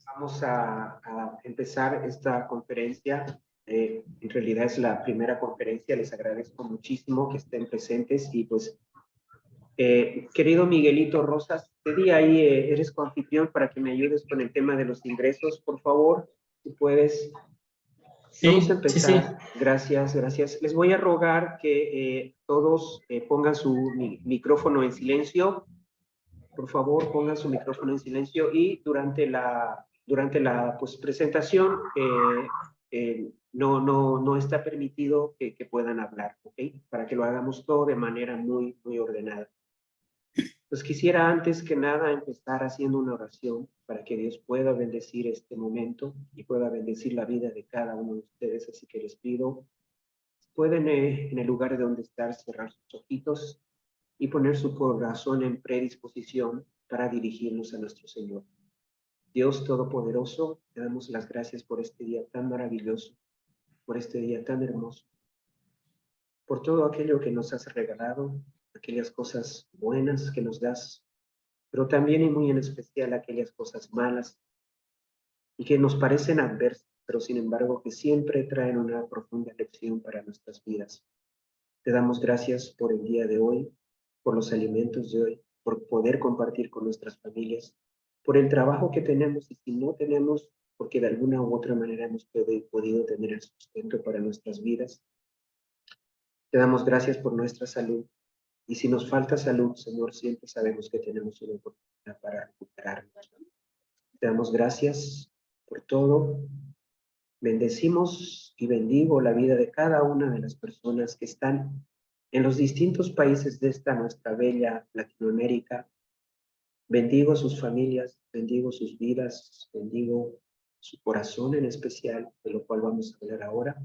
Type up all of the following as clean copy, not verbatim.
Vamos a empezar esta conferencia. En realidad es la primera conferencia. Les agradezco muchísimo que estén presentes. Y pues, querido Miguelito Rosas, te di ahí, eres coanfitrión para que me ayudes con el tema de los ingresos, por favor, si puedes. Vamos a Sí, sí, sí. empezar. Gracias, gracias. Les voy a rogar que todos pongan su micrófono en silencio. Por favor, pongan su micrófono en silencio y durante la pues, presentación no está permitido que puedan hablar, ¿ok? Para que lo hagamos todo de manera muy, muy ordenada. Pues quisiera antes que nada empezar haciendo una oración para que Dios pueda bendecir este momento y pueda bendecir la vida de cada uno de ustedes. Así que les pido, pueden en el lugar de donde estar cerrar sus ojitos y poner su corazón en predisposición para dirigirnos a nuestro Señor. Dios Todopoderoso, te damos las gracias por este día tan maravilloso, por este día tan hermoso, por todo aquello que nos has regalado, aquellas cosas buenas que nos das, pero también y muy en especial aquellas cosas malas y que nos parecen adversas, pero sin embargo que siempre traen una profunda lección para nuestras vidas. Te damos gracias por el día de hoy, por los alimentos de hoy, por poder compartir con nuestras familias, por el trabajo que tenemos y si no tenemos, porque de alguna u otra manera hemos podido tener el sustento para nuestras vidas. Te damos gracias por nuestra salud y si nos falta salud, Señor, siempre sabemos que tenemos una oportunidad para recuperarnos. Te damos gracias por todo. Bendecimos y bendigo la vida de cada una de las personas que están en los distintos países de esta nuestra bella Latinoamérica. Bendigo a sus familias, bendigo sus vidas, bendigo su corazón en especial, de lo cual vamos a hablar ahora.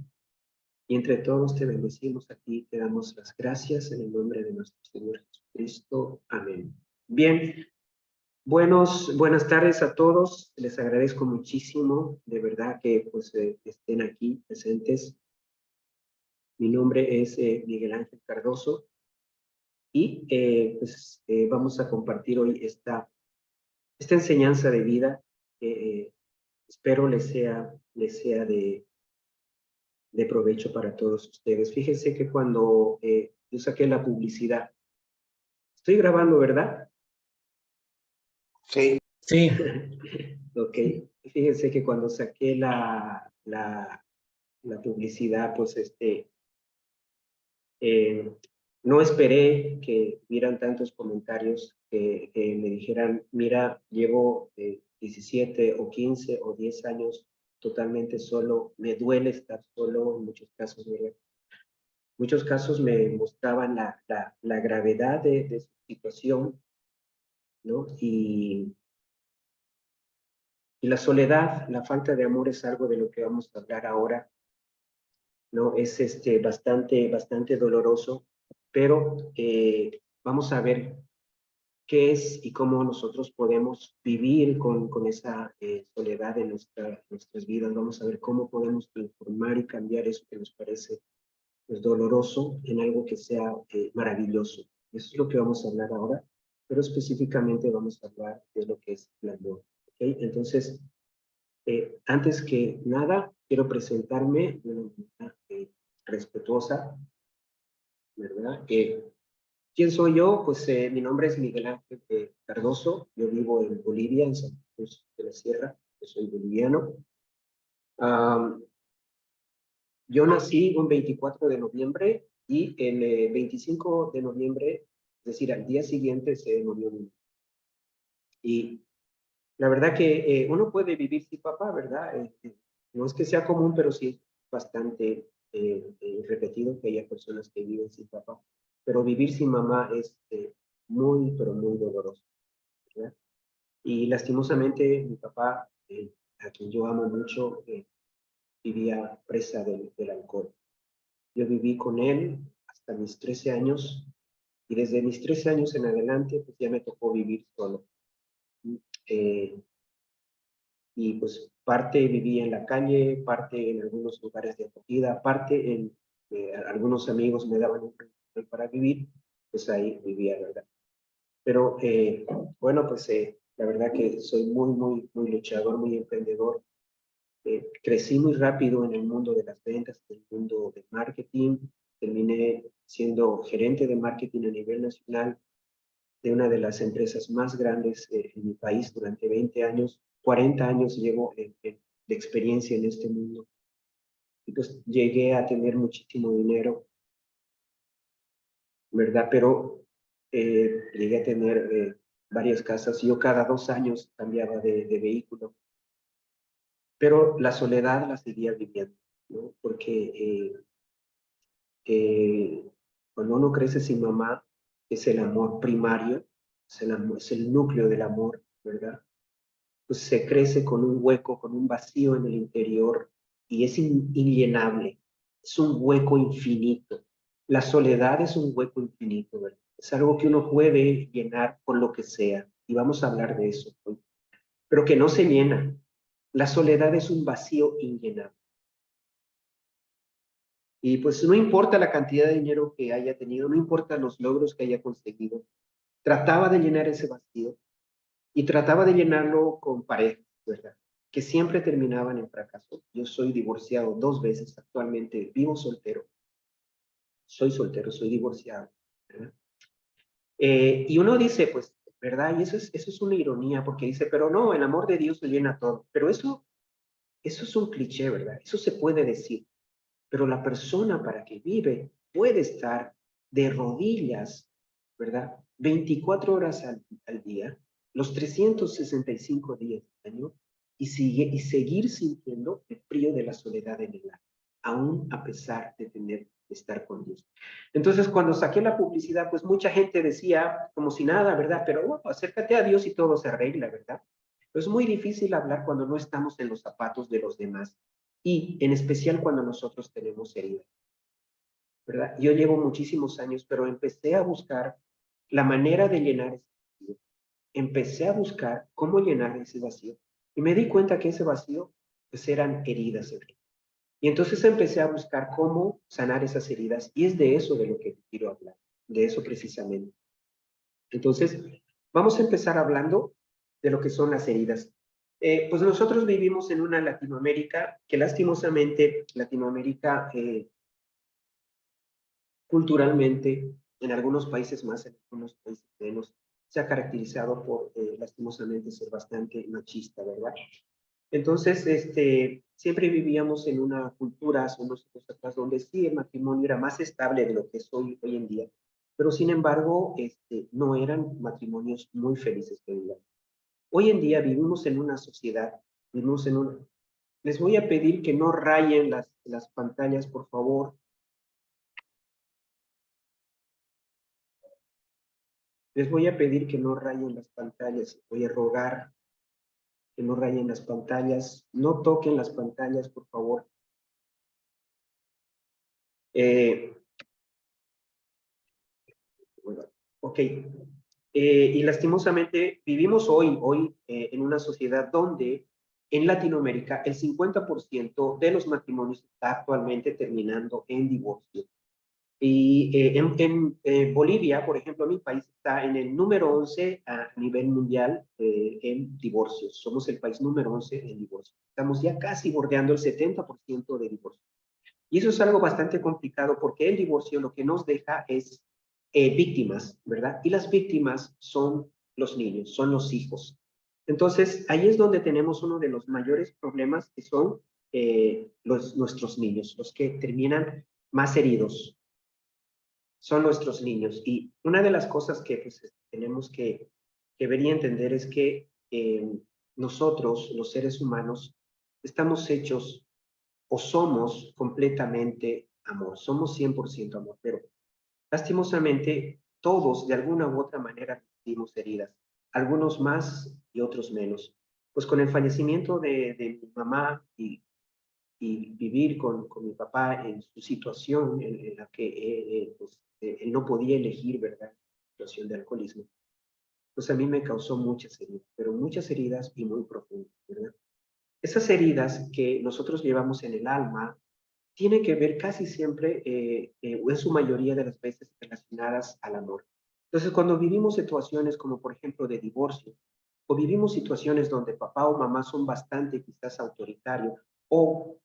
Y entre todos te bendecimos a ti, te damos las gracias en el nombre de nuestro Señor Jesucristo. Amén. Bien, buenas tardes a todos. Les agradezco muchísimo, de verdad, que pues estén aquí presentes. Mi nombre es Miguel Ángel Cardoso y vamos a compartir hoy esta enseñanza de vida que espero les sea de provecho para todos ustedes. Fíjense que cuando yo saqué la publicidad, estoy grabando, ¿verdad? Sí. Sí. Ok, fíjense que cuando saqué la publicidad, pues no esperé que vieran tantos comentarios que me dijeran, mira, llevo 17 o 15 o 10 años totalmente solo, me duele estar solo en muchos casos, ¿verdad? Muchos casos me mostraban la gravedad de su situación, ¿no? Y la soledad, la falta de amor es algo de lo que vamos a hablar ahora, ¿no? Es bastante doloroso, pero vamos a ver qué es y cómo nosotros podemos vivir con esa soledad en nuestras vidas. Vamos a ver cómo podemos transformar y cambiar eso que nos parece pues, doloroso en algo que sea maravilloso. Eso es lo que vamos a hablar ahora, pero específicamente vamos a hablar de lo que es el amor. ¿Okay? Entonces, antes que nada, quiero presentarme de una manera respetuosa, ¿verdad? ¿Quién soy yo? Pues mi nombre es Miguel Ángel Cardoso, yo vivo en Bolivia, en Santa Cruz de la Sierra, yo soy boliviano. Yo nací un 24 de noviembre y el 25 de noviembre, es decir, al día siguiente se murió mi mamá. Y la verdad que uno puede vivir sin papá, ¿verdad? No es que sea común, pero sí es bastante repetido que haya personas que viven sin papá. Pero vivir sin mamá es muy, pero muy doloroso, ¿verdad? Y lastimosamente mi papá, a quien yo amo mucho, vivía presa del alcohol. Yo viví con él hasta mis 13 años y desde mis 13 años en adelante pues ya me tocó vivir solo. Eh, y pues parte vivía en la calle, parte en algunos lugares de acogida, parte en algunos amigos me daban un lugar para vivir, pues ahí vivía, ¿verdad? Pero bueno, pues La verdad que soy muy luchador, muy emprendedor. Crecí muy rápido en el mundo de las ventas, en el mundo del marketing. Terminé siendo gerente de marketing a nivel nacional de una de las empresas más grandes en mi país durante 20 años. 40 años llevo de experiencia en este mundo. Y pues llegué a tener muchísimo dinero, ¿verdad? Pero llegué a tener varias casas. Yo cada 2 años cambiaba de vehículo, pero la soledad la seguía viviendo, ¿no? Porque cuando uno crece sin mamá, es el amor primario, es el núcleo del amor, ¿verdad? Pues se crece con un hueco, con un vacío en el interior y es inllenable, es un hueco infinito. La soledad es un hueco infinito, ¿verdad? Es algo que uno puede llenar con lo que sea y vamos a hablar de eso hoy, pero que no se llena. La soledad es un vacío inllenable. Y pues no importa la cantidad de dinero que haya tenido, no importa los logros que haya conseguido, trataba de llenar ese vacío y trataba de llenarlo con parejas, ¿verdad? Que siempre terminaban en fracaso. Yo soy divorciado 2 veces actualmente, vivo soltero, soy divorciado, ¿verdad? Y uno dice, pues, ¿verdad? Y eso es una ironía, porque dice, pero no, el amor de Dios lo llena todo. Pero eso es un cliché, ¿verdad? Eso se puede decir, pero la persona para que vive puede estar de rodillas, ¿verdad? 24 horas al día, los 365 días del año, y seguir sintiendo el frío de la soledad en el alma, aún a pesar de estar con Dios. Entonces, cuando saqué la publicidad, pues mucha gente decía, como si nada, ¿verdad? Pero bueno, acércate a Dios y todo se arregla, ¿verdad? Pero es muy difícil hablar cuando no estamos en los zapatos de los demás y en especial cuando nosotros tenemos heridas, ¿verdad? Yo llevo muchísimos años, pero empecé a buscar la manera de llenar ese vacío. Empecé a buscar cómo llenar ese vacío y me di cuenta que ese vacío pues eran heridas. Y entonces empecé a buscar cómo sanar esas heridas y es de eso de lo que quiero hablar, de eso precisamente. Entonces, vamos a empezar hablando de lo que son las heridas. Pues nosotros vivimos en una Latinoamérica que lastimosamente, Latinoamérica culturalmente, en algunos países más, en algunos países menos, se ha caracterizado por lastimosamente ser bastante machista, ¿verdad? Entonces, siempre vivíamos en una cultura hace unos años atrás donde sí el matrimonio era más estable de lo que es hoy en día, pero sin embargo, no eran matrimonios muy felices que digamos. Hoy en día vivimos en una sociedad, vivimos en una... Les voy a pedir que no rayen las pantallas, por favor. Les voy a pedir que no rayen las pantallas. Voy a rogar que no rayen las pantallas. No toquen las pantallas, por favor. Eh, bueno, ok. Y lastimosamente vivimos hoy en una sociedad donde en Latinoamérica el 50% de los matrimonios está actualmente terminando en divorcio. Y en Bolivia, por ejemplo, mi país está en el número 11 a nivel mundial en divorcios. Somos el país número 11 en divorcios. Estamos ya casi bordeando el 70% de divorcios. Y eso es algo bastante complicado porque el divorcio lo que nos deja es víctimas, ¿verdad? Y las víctimas son los niños, son los hijos. Entonces, ahí es donde tenemos uno de los mayores problemas que son nuestros niños, los que terminan más heridos, son nuestros niños. Y una de las cosas que pues, tenemos que ver y entender es que nosotros, los seres humanos, estamos hechos o somos completamente amor, somos 100% amor, pero lastimosamente todos de alguna u otra manera recibimos heridas, algunos más y otros menos. Pues con el fallecimiento de mi mamá y vivir con mi papá en su situación en la que pues, él no podía elegir, ¿verdad? Situación de alcoholismo. Pues a mí me causó muchas heridas, pero muchas heridas y muy profundas, ¿verdad? Esas heridas que nosotros llevamos en el alma tienen que ver casi siempre, o en su mayoría de las veces, relacionadas al amor. Entonces, cuando vivimos situaciones como, por ejemplo, de divorcio, o vivimos situaciones donde papá o mamá son bastante quizás autoritarios, o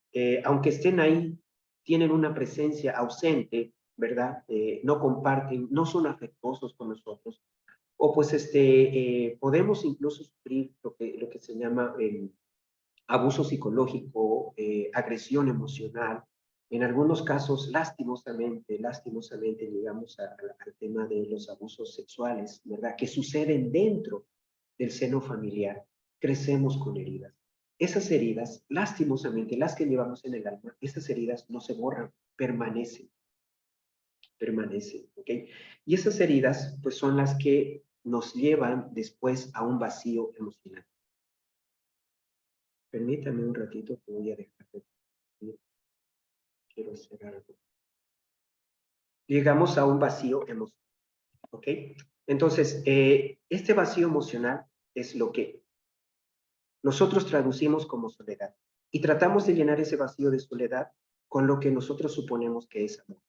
aunque estén ahí, tienen una presencia ausente, ¿verdad? No comparten, no son afectuosos con nosotros, o pues podemos incluso sufrir lo que se llama abuso psicológico, agresión emocional. En algunos casos, lastimosamente llegamos al tema de los abusos sexuales, ¿verdad? Que suceden dentro del seno familiar. Crecemos con heridas. Esas heridas, lastimosamente, las que llevamos en el alma, esas heridas no se borran, permanecen, ¿ok? Y esas heridas, pues son las que nos llevan después a un vacío emocional. Permítame un ratito que voy a dejar de... Quiero hacer algo. Llegamos a un vacío emocional, ¿ok? Entonces, este vacío emocional es lo que nosotros traducimos como soledad. Y tratamos de llenar ese vacío de soledad con lo que nosotros suponemos que es amor.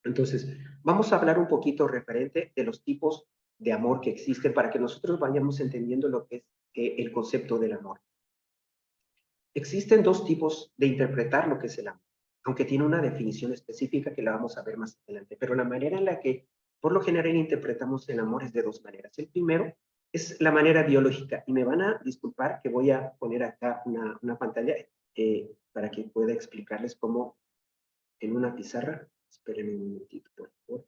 Entonces, vamos a hablar un poquito referente de los tipos de amor que existen para que nosotros vayamos entendiendo lo que es el concepto del amor. Existen dos tipos de interpretar lo que es el amor, aunque tiene una definición específica que la vamos a ver más adelante, pero la manera en la que por lo general interpretamos el amor es de dos maneras. El primero es la manera biológica, y me van a disculpar que voy a poner acá una pantalla para que pueda explicarles cómo en una pizarra. Esperen un momentito, por favor.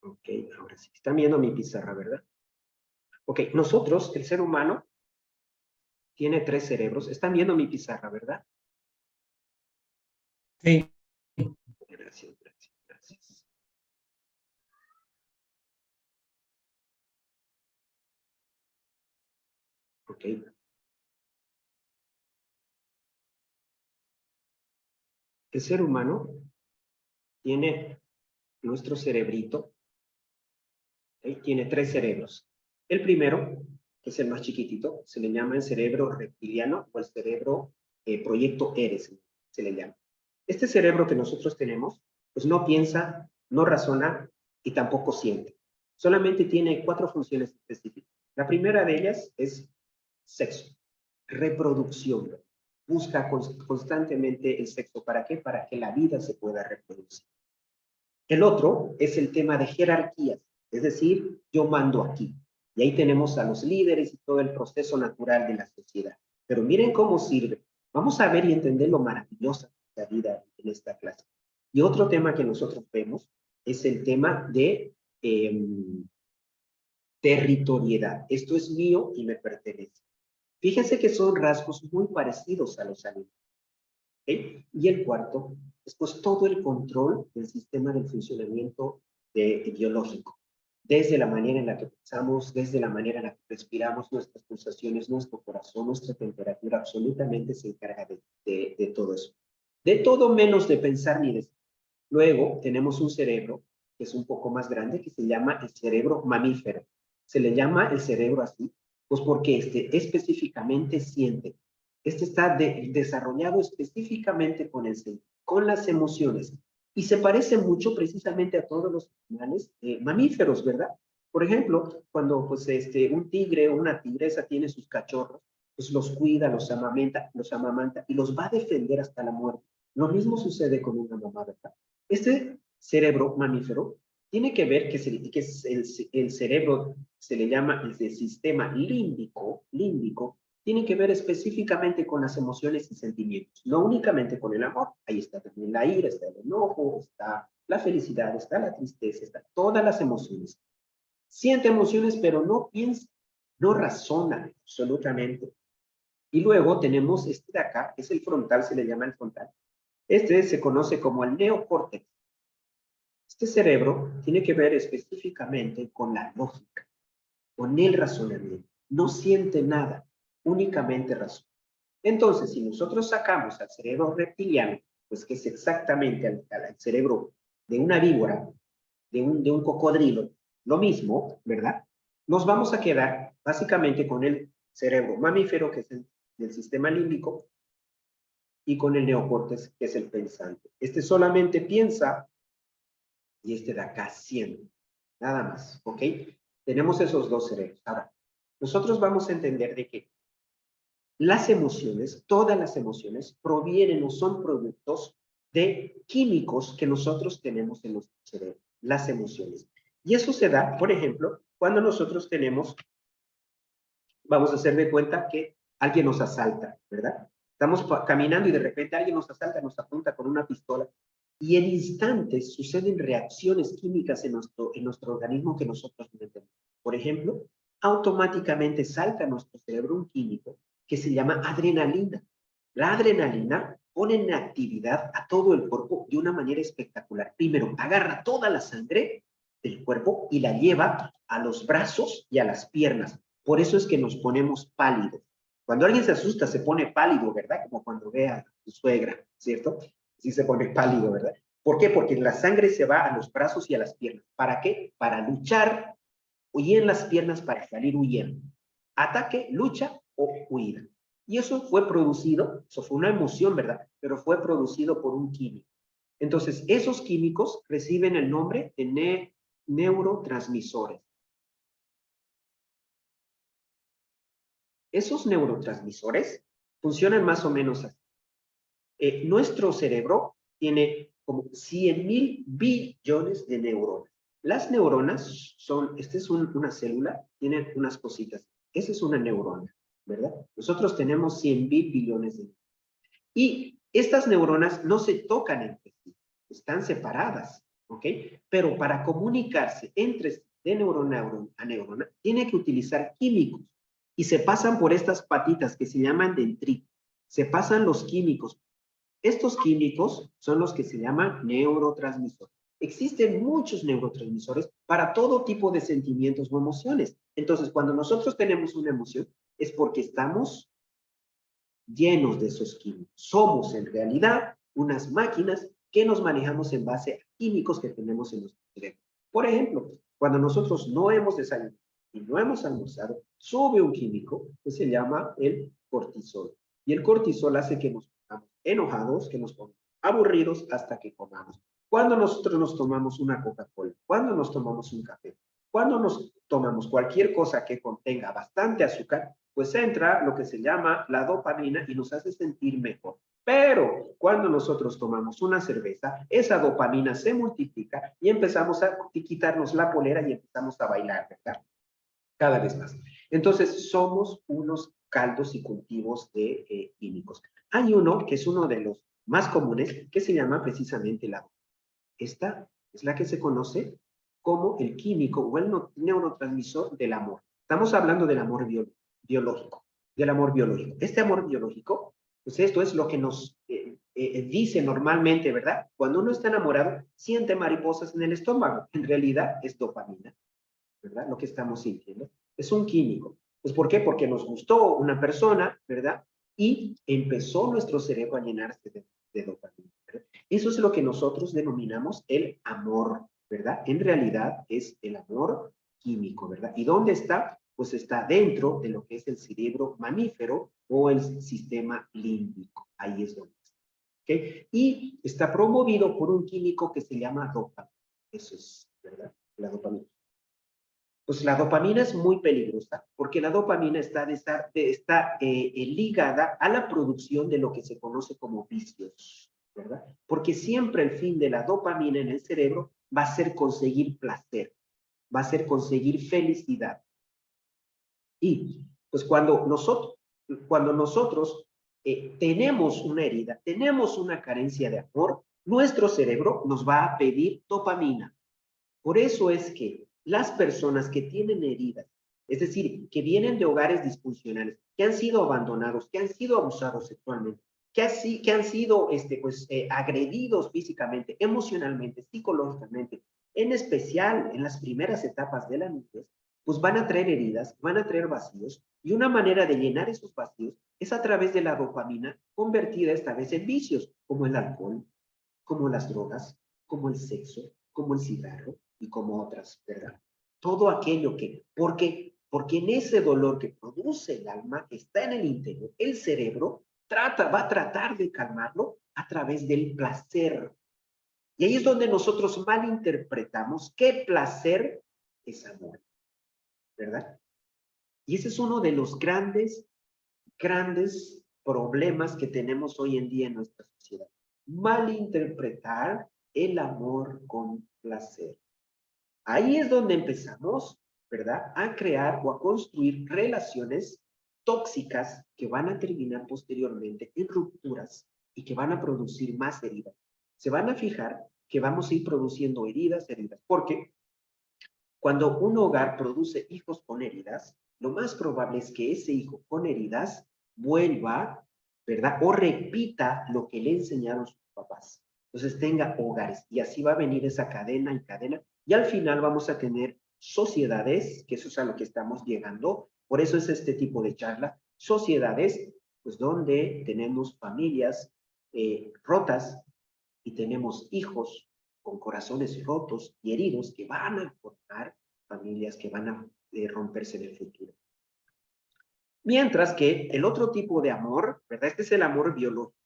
Ok, ahora sí. Están viendo mi pizarra, ¿verdad? Ok, nosotros, el ser humano, tiene tres cerebros. Están viendo mi pizarra, ¿verdad? Sí. Gracias, gracias, gracias. Ok. El ser humano tiene nuestro cerebrito, ¿okay? Tiene tres cerebros. El primero, que es el más chiquitito, se le llama el cerebro reptiliano o el cerebro proyecto Eres, se le llama. Este cerebro que nosotros tenemos, pues no piensa, no razona y tampoco siente. Solamente tiene cuatro funciones específicas. La primera de ellas es sexo, reproducción. Busca constantemente el sexo. ¿Para qué? Para que la vida se pueda reproducir. El otro es el tema de jerarquías, es decir, yo mando aquí. Y ahí tenemos a los líderes y todo el proceso natural de la sociedad. Pero miren cómo sirve. Vamos a ver y entender lo maravillosa de la vida en esta clase. Y otro tema que nosotros vemos es el tema de territorialidad. Esto es mío y me pertenece. Fíjense que son rasgos muy parecidos a los animales. ¿Okay? Y el cuarto es pues todo el control del sistema de funcionamiento biológico, desde la manera en la que pensamos, desde la manera en la que respiramos, nuestras pulsaciones, nuestro corazón, nuestra temperatura, absolutamente se encarga de todo eso. De todo menos de pensar ni de... Luego tenemos un cerebro que es un poco más grande, que se llama el cerebro mamífero. Se le llama el cerebro así, pues porque específicamente siente. Este está desarrollado específicamente con con las emociones. Y se parece mucho precisamente a todos los animales mamíferos, ¿verdad? Por ejemplo, cuando pues, un tigre o una tigresa tiene sus cachorros, pues los cuida, los amamanta y los va a defender hasta la muerte. Lo mismo sucede con una mamá, ¿verdad? Este cerebro mamífero tiene que ver que es el cerebro, se le llama el sistema límbico, tiene que ver específicamente con las emociones y sentimientos, no únicamente con el amor. Ahí está también la ira, está el enojo, está la felicidad, está la tristeza, está todas las emociones. Siente emociones, pero no piensa, no razona absolutamente. Y luego tenemos este de acá, es el frontal, se le llama el frontal. Este se conoce como el neocórtex. Este cerebro tiene que ver específicamente con la lógica, con el razonamiento. No siente nada, únicamente razón. Entonces, si nosotros sacamos al cerebro reptiliano, pues que es exactamente al cerebro de una víbora, de un cocodrilo, lo mismo, ¿verdad? Nos vamos a quedar básicamente con el cerebro mamífero, que es el del sistema límbico, y con el neocórtex, que es el pensante. Este solamente piensa y este de acá 100. Nada más, ¿ok? Tenemos esos dos cerebros. Ahora, nosotros vamos a entender de que las emociones, todas las emociones, provienen o son productos de químicos que nosotros tenemos en nuestro cerebro, las emociones. Y eso se da, por ejemplo, cuando nosotros tenemos, vamos a hacer de cuenta que alguien nos asalta, ¿verdad? Estamos caminando y de repente alguien nos asalta, nos apunta con una pistola y en instantes suceden reacciones químicas en nuestro organismo que nosotros no entendemos. Por ejemplo, automáticamente salta a nuestro cerebro un químico que se llama adrenalina. La adrenalina pone en actividad a todo el cuerpo de una manera espectacular. Primero, agarra toda la sangre del cuerpo y la lleva a los brazos y a las piernas. Por eso es que nos ponemos pálidos. Cuando alguien se asusta, se pone pálido, ¿verdad? Como cuando ve a su suegra, ¿cierto? Sí se pone pálido, ¿verdad? ¿Por qué? Porque la sangre se va a los brazos y a las piernas. ¿Para qué? Para luchar, y en las piernas para salir huyendo. Ataque, lucha o huida. Y eso fue producido, eso fue una emoción, ¿verdad? Pero fue producido por un químico. Entonces, esos químicos reciben el nombre de neurotransmisores. Esos neurotransmisores funcionan más o menos así. Nuestro cerebro tiene como 100,000 billones de neuronas. Las neuronas son, esta es una célula, tiene unas cositas. Esa es una neurona, ¿verdad? Nosotros tenemos 100,000 billones de neuronas. Y estas neuronas no se tocan entre sí, están separadas, ¿ok? Pero para comunicarse entre de neurona a neurona, tiene que utilizar químicos y se pasan por estas patitas que se llaman dendritos. Se pasan los químicos. Estos químicos son los que se llaman neurotransmisores. Existen muchos neurotransmisores para todo tipo de sentimientos o emociones. Entonces, cuando nosotros tenemos una emoción, es porque estamos llenos de esos químicos. Somos en realidad unas máquinas que nos manejamos en base a químicos que tenemos en nuestro cerebro. Por ejemplo, cuando nosotros no hemos desayunado y no hemos almorzado, sube un químico que se llama el cortisol. Y el cortisol hace que nos pongamos enojados, que nos pongamos aburridos hasta que comamos. Cuando nosotros nos tomamos una Coca-Cola, cuando nos tomamos un café, cuando nos tomamos cualquier cosa que contenga bastante azúcar, pues entra lo que se llama la dopamina y nos hace sentir mejor. Pero cuando nosotros tomamos una cerveza, esa dopamina se multiplica y empezamos a quitarnos la polera y empezamos a bailar, ¿verdad? Cada vez más. Entonces, somos unos caldos y cultivos de químicos. Hay uno que es uno de los más comunes que se llama precisamente la dopamina. Esta es la que se conoce como el químico o el neurotransmisor del amor. Estamos hablando del amor biológico, del amor biológico. Este amor biológico, pues esto es lo que nos dice normalmente, ¿verdad? Cuando uno está enamorado, siente mariposas en el estómago. En realidad es dopamina, ¿verdad? Lo que estamos sintiendo. Es un químico. Pues ¿por qué? Porque nos gustó una persona, ¿verdad? Y empezó nuestro cerebro a llenarse de dopamina. ¿verdad? Eso es lo que nosotros denominamos el amor, ¿verdad? En realidad es el amor químico, ¿verdad? ¿Y dónde está? Pues está dentro de lo que es el cerebro mamífero o el sistema límbico. Ahí es donde está. ¿Okay? Y está promovido por un químico que se llama dopamina. Eso es, ¿verdad? La dopamina. Pues la dopamina es muy peligrosa porque la dopamina está ligada a la producción de lo que se conoce como vicios, ¿verdad? Porque siempre el fin de la dopamina en el cerebro va a ser conseguir placer, va a ser conseguir felicidad. Y pues cuando nosotros tenemos una herida, tenemos una carencia de amor, nuestro cerebro nos va a pedir dopamina. Por eso es que las personas que tienen heridas, es decir, que vienen de hogares disfuncionales, que han sido abandonados, que han sido abusados sexualmente, que han sido agredidos físicamente, emocionalmente, psicológicamente, en especial en las primeras etapas de la niñez, pues van a traer heridas, van a traer vacíos, y una manera de llenar esos vacíos es a través de la dopamina convertida esta vez en vicios, como el alcohol, como las drogas, como el sexo, como el cigarro y como otras, ¿verdad? Todo aquello porque en ese dolor que produce el alma, que está en el interior, el cerebro va a tratar de calmarlo a través del placer. Y ahí es donde nosotros malinterpretamos qué placer es amor, ¿verdad? Y ese es uno de los grandes problemas que tenemos hoy en día en nuestra sociedad. Malinterpretar el amor con placer. Ahí es donde empezamos, ¿verdad?, a crear o a construir relaciones tóxicas que van a terminar posteriormente en rupturas y que van a producir más heridas. Se van a fijar que vamos a ir produciendo heridas, porque cuando un hogar produce hijos con heridas, lo más probable es que ese hijo con heridas vuelva, ¿verdad?, o repita lo que le enseñaron sus papás. Entonces tenga hogares y así va a venir esa cadena y cadena y al final vamos a tener sociedades, que eso es a lo que estamos llegando, por eso es este tipo de charla, sociedades, pues donde tenemos familias rotas y tenemos hijos con corazones rotos y heridos que van a formar familias que van a romperse en el futuro. Mientras que el otro tipo de amor, ¿verdad? Este es el amor biológico.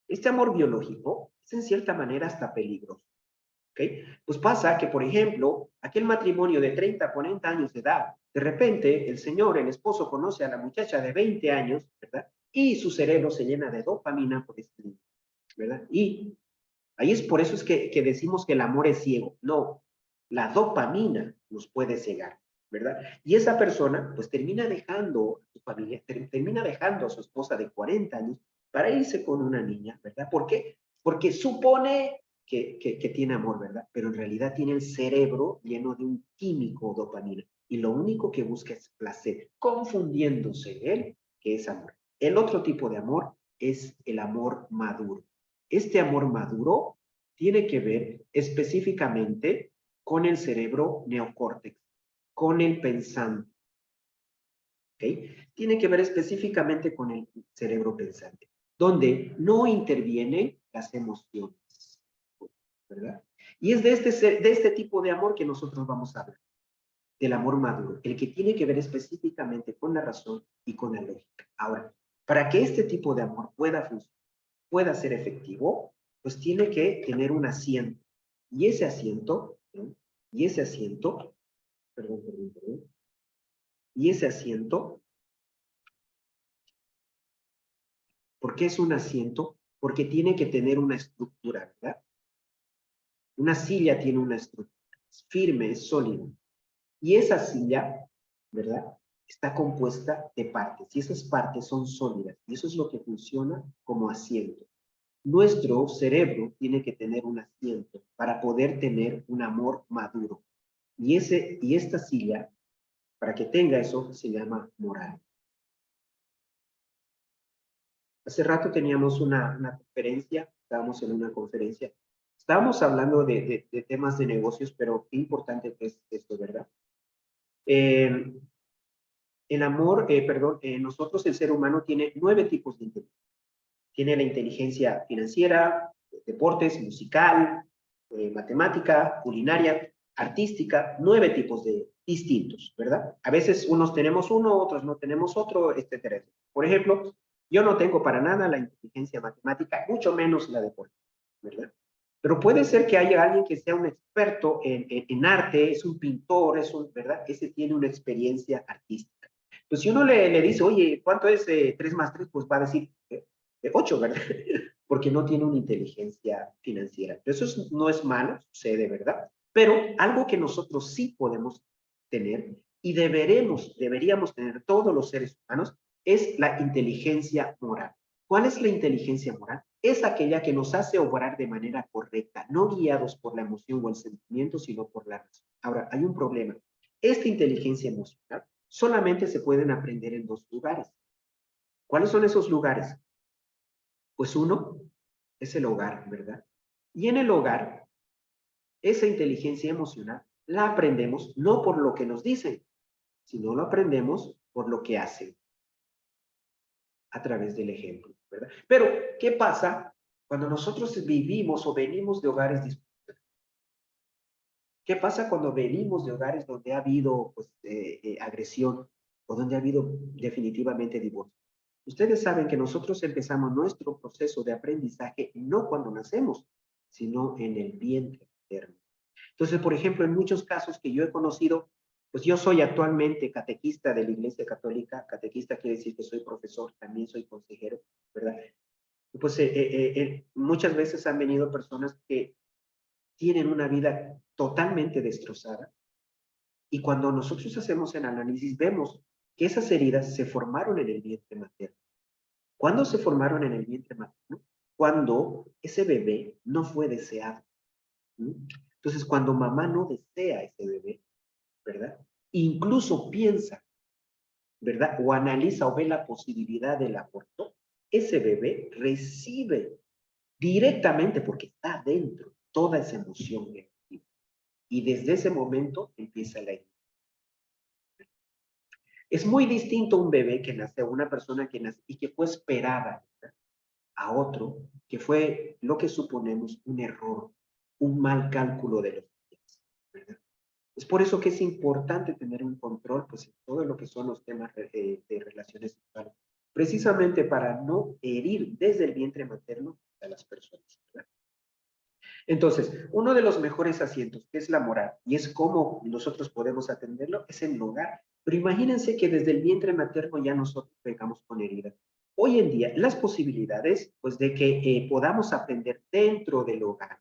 Este amor biológico es en cierta manera hasta peligroso. ¿Ok? Pues pasa que, por ejemplo, aquel matrimonio de 30, 40 años de edad, de repente el señor, el esposo, conoce a la muchacha de 20 años, ¿verdad? Y su cerebro se llena de dopamina por este, ¿verdad? Y ahí es por eso es que decimos que el amor es ciego. No, la dopamina nos puede cegar, ¿verdad? Y esa persona pues termina dejando a su familia, termina dejando a su esposa de 40 años para irse con una niña, ¿verdad? ¿Por qué? Porque supone que tiene amor, ¿verdad? Pero en realidad tiene el cerebro lleno de un químico dopamina y lo único que busca es placer, confundiéndose él que es amor. El otro tipo de amor es el amor maduro. Este amor maduro tiene que ver específicamente con el cerebro neocórtex, con el pensante. ¿Okay? Tiene que ver específicamente con el cerebro pensante, donde no intervienen las emociones, ¿verdad? Y es de este tipo de amor que nosotros vamos a hablar, del amor maduro, el que tiene que ver específicamente con la razón y con la lógica. Ahora, para que este tipo de amor pueda funcionar, pueda ser efectivo, pues tiene que tener un asiento. Y ese asiento, ¿no? Y ese asiento, perdón. Y ese asiento, ¿por qué es un asiento? Porque tiene que tener una estructura, ¿verdad? Una silla tiene una estructura, es firme, es sólida. Y esa silla, ¿verdad? Está compuesta de partes, y esas partes son sólidas, y eso es lo que funciona como asiento. Nuestro cerebro tiene que tener un asiento para poder tener un amor maduro. Y esta silla, para que tenga eso, se llama moral. Hace rato teníamos una conferencia, estábamos en una conferencia, estábamos hablando de temas de negocios, pero qué importante es esto, ¿verdad? El amor, nosotros el ser humano tiene 9 tipos de inteligencia. Tiene la inteligencia financiera, deportes, musical, matemática, culinaria, artística, 9 tipos de distintos, ¿verdad? A veces unos tenemos uno, otros no tenemos otro, etcétera. Por ejemplo, yo no tengo para nada la inteligencia matemática, mucho menos la deporte, ¿verdad? Pero puede ser que haya alguien que sea un experto en arte, es un pintor, ¿verdad? Ese tiene una experiencia artística. Pues si uno le dice, oye, ¿cuánto es 3 más 3? Pues va a decir 8, ¿verdad? Porque no tiene una inteligencia financiera. Eso no es malo, sucede, ¿verdad? Pero algo que nosotros sí podemos tener y deberíamos tener todos los seres humanos es la inteligencia moral. ¿Cuál es la inteligencia moral? Es aquella que nos hace obrar de manera correcta, no guiados por la emoción o el sentimiento, sino por la razón. Ahora, hay un problema. Esta inteligencia emocional solamente se pueden aprender en 2 lugares. ¿Cuáles son esos lugares? Pues uno es el hogar, ¿verdad? Y en el hogar, esa inteligencia emocional la aprendemos no por lo que nos dicen, sino lo aprendemos por lo que hacen, a través del ejemplo, ¿verdad? Pero, ¿qué pasa cuando nosotros vivimos o venimos de hogares disfuncionales? ¿Qué pasa cuando venimos de hogares donde ha habido pues, agresión o donde ha habido definitivamente divorcio? Ustedes saben que nosotros empezamos nuestro proceso de aprendizaje no cuando nacemos, sino en el vientre materno. Entonces, por ejemplo, en muchos casos que yo he conocido, pues yo soy actualmente catequista de la Iglesia Católica. Catequista quiere decir que soy profesor, también soy consejero, ¿verdad? Pues muchas veces han venido personas que tienen una vida totalmente destrozada, y cuando nosotros hacemos el análisis vemos que esas heridas se formaron en el vientre materno. ¿Cuándo se formaron en el vientre materno? Cuando ese bebé no fue deseado. Entonces, cuando mamá no desea ese bebé, ¿verdad? Incluso piensa, ¿verdad? O analiza o ve la posibilidad del aborto, ese bebé recibe directamente, porque está dentro, toda esa emoción negativa. Y desde ese momento empieza la herida. Es muy distinto un bebé que nace, una persona que nace y que fue esperada, ¿verdad?, a otro, que fue lo que suponemos un error, un mal cálculo de los días, ¿verdad? Es por eso que es importante tener un control, pues, en todo lo que son los temas de relaciones sexuales, precisamente para no herir desde el vientre materno a las personas, ¿verdad? Entonces, uno de los mejores asientos, que es la moral, y es cómo nosotros podemos atenderlo, es el hogar. Pero imagínense que desde el vientre materno ya nosotros vengamos con heridas. Hoy en día, las posibilidades, pues, de que podamos aprender dentro del hogar,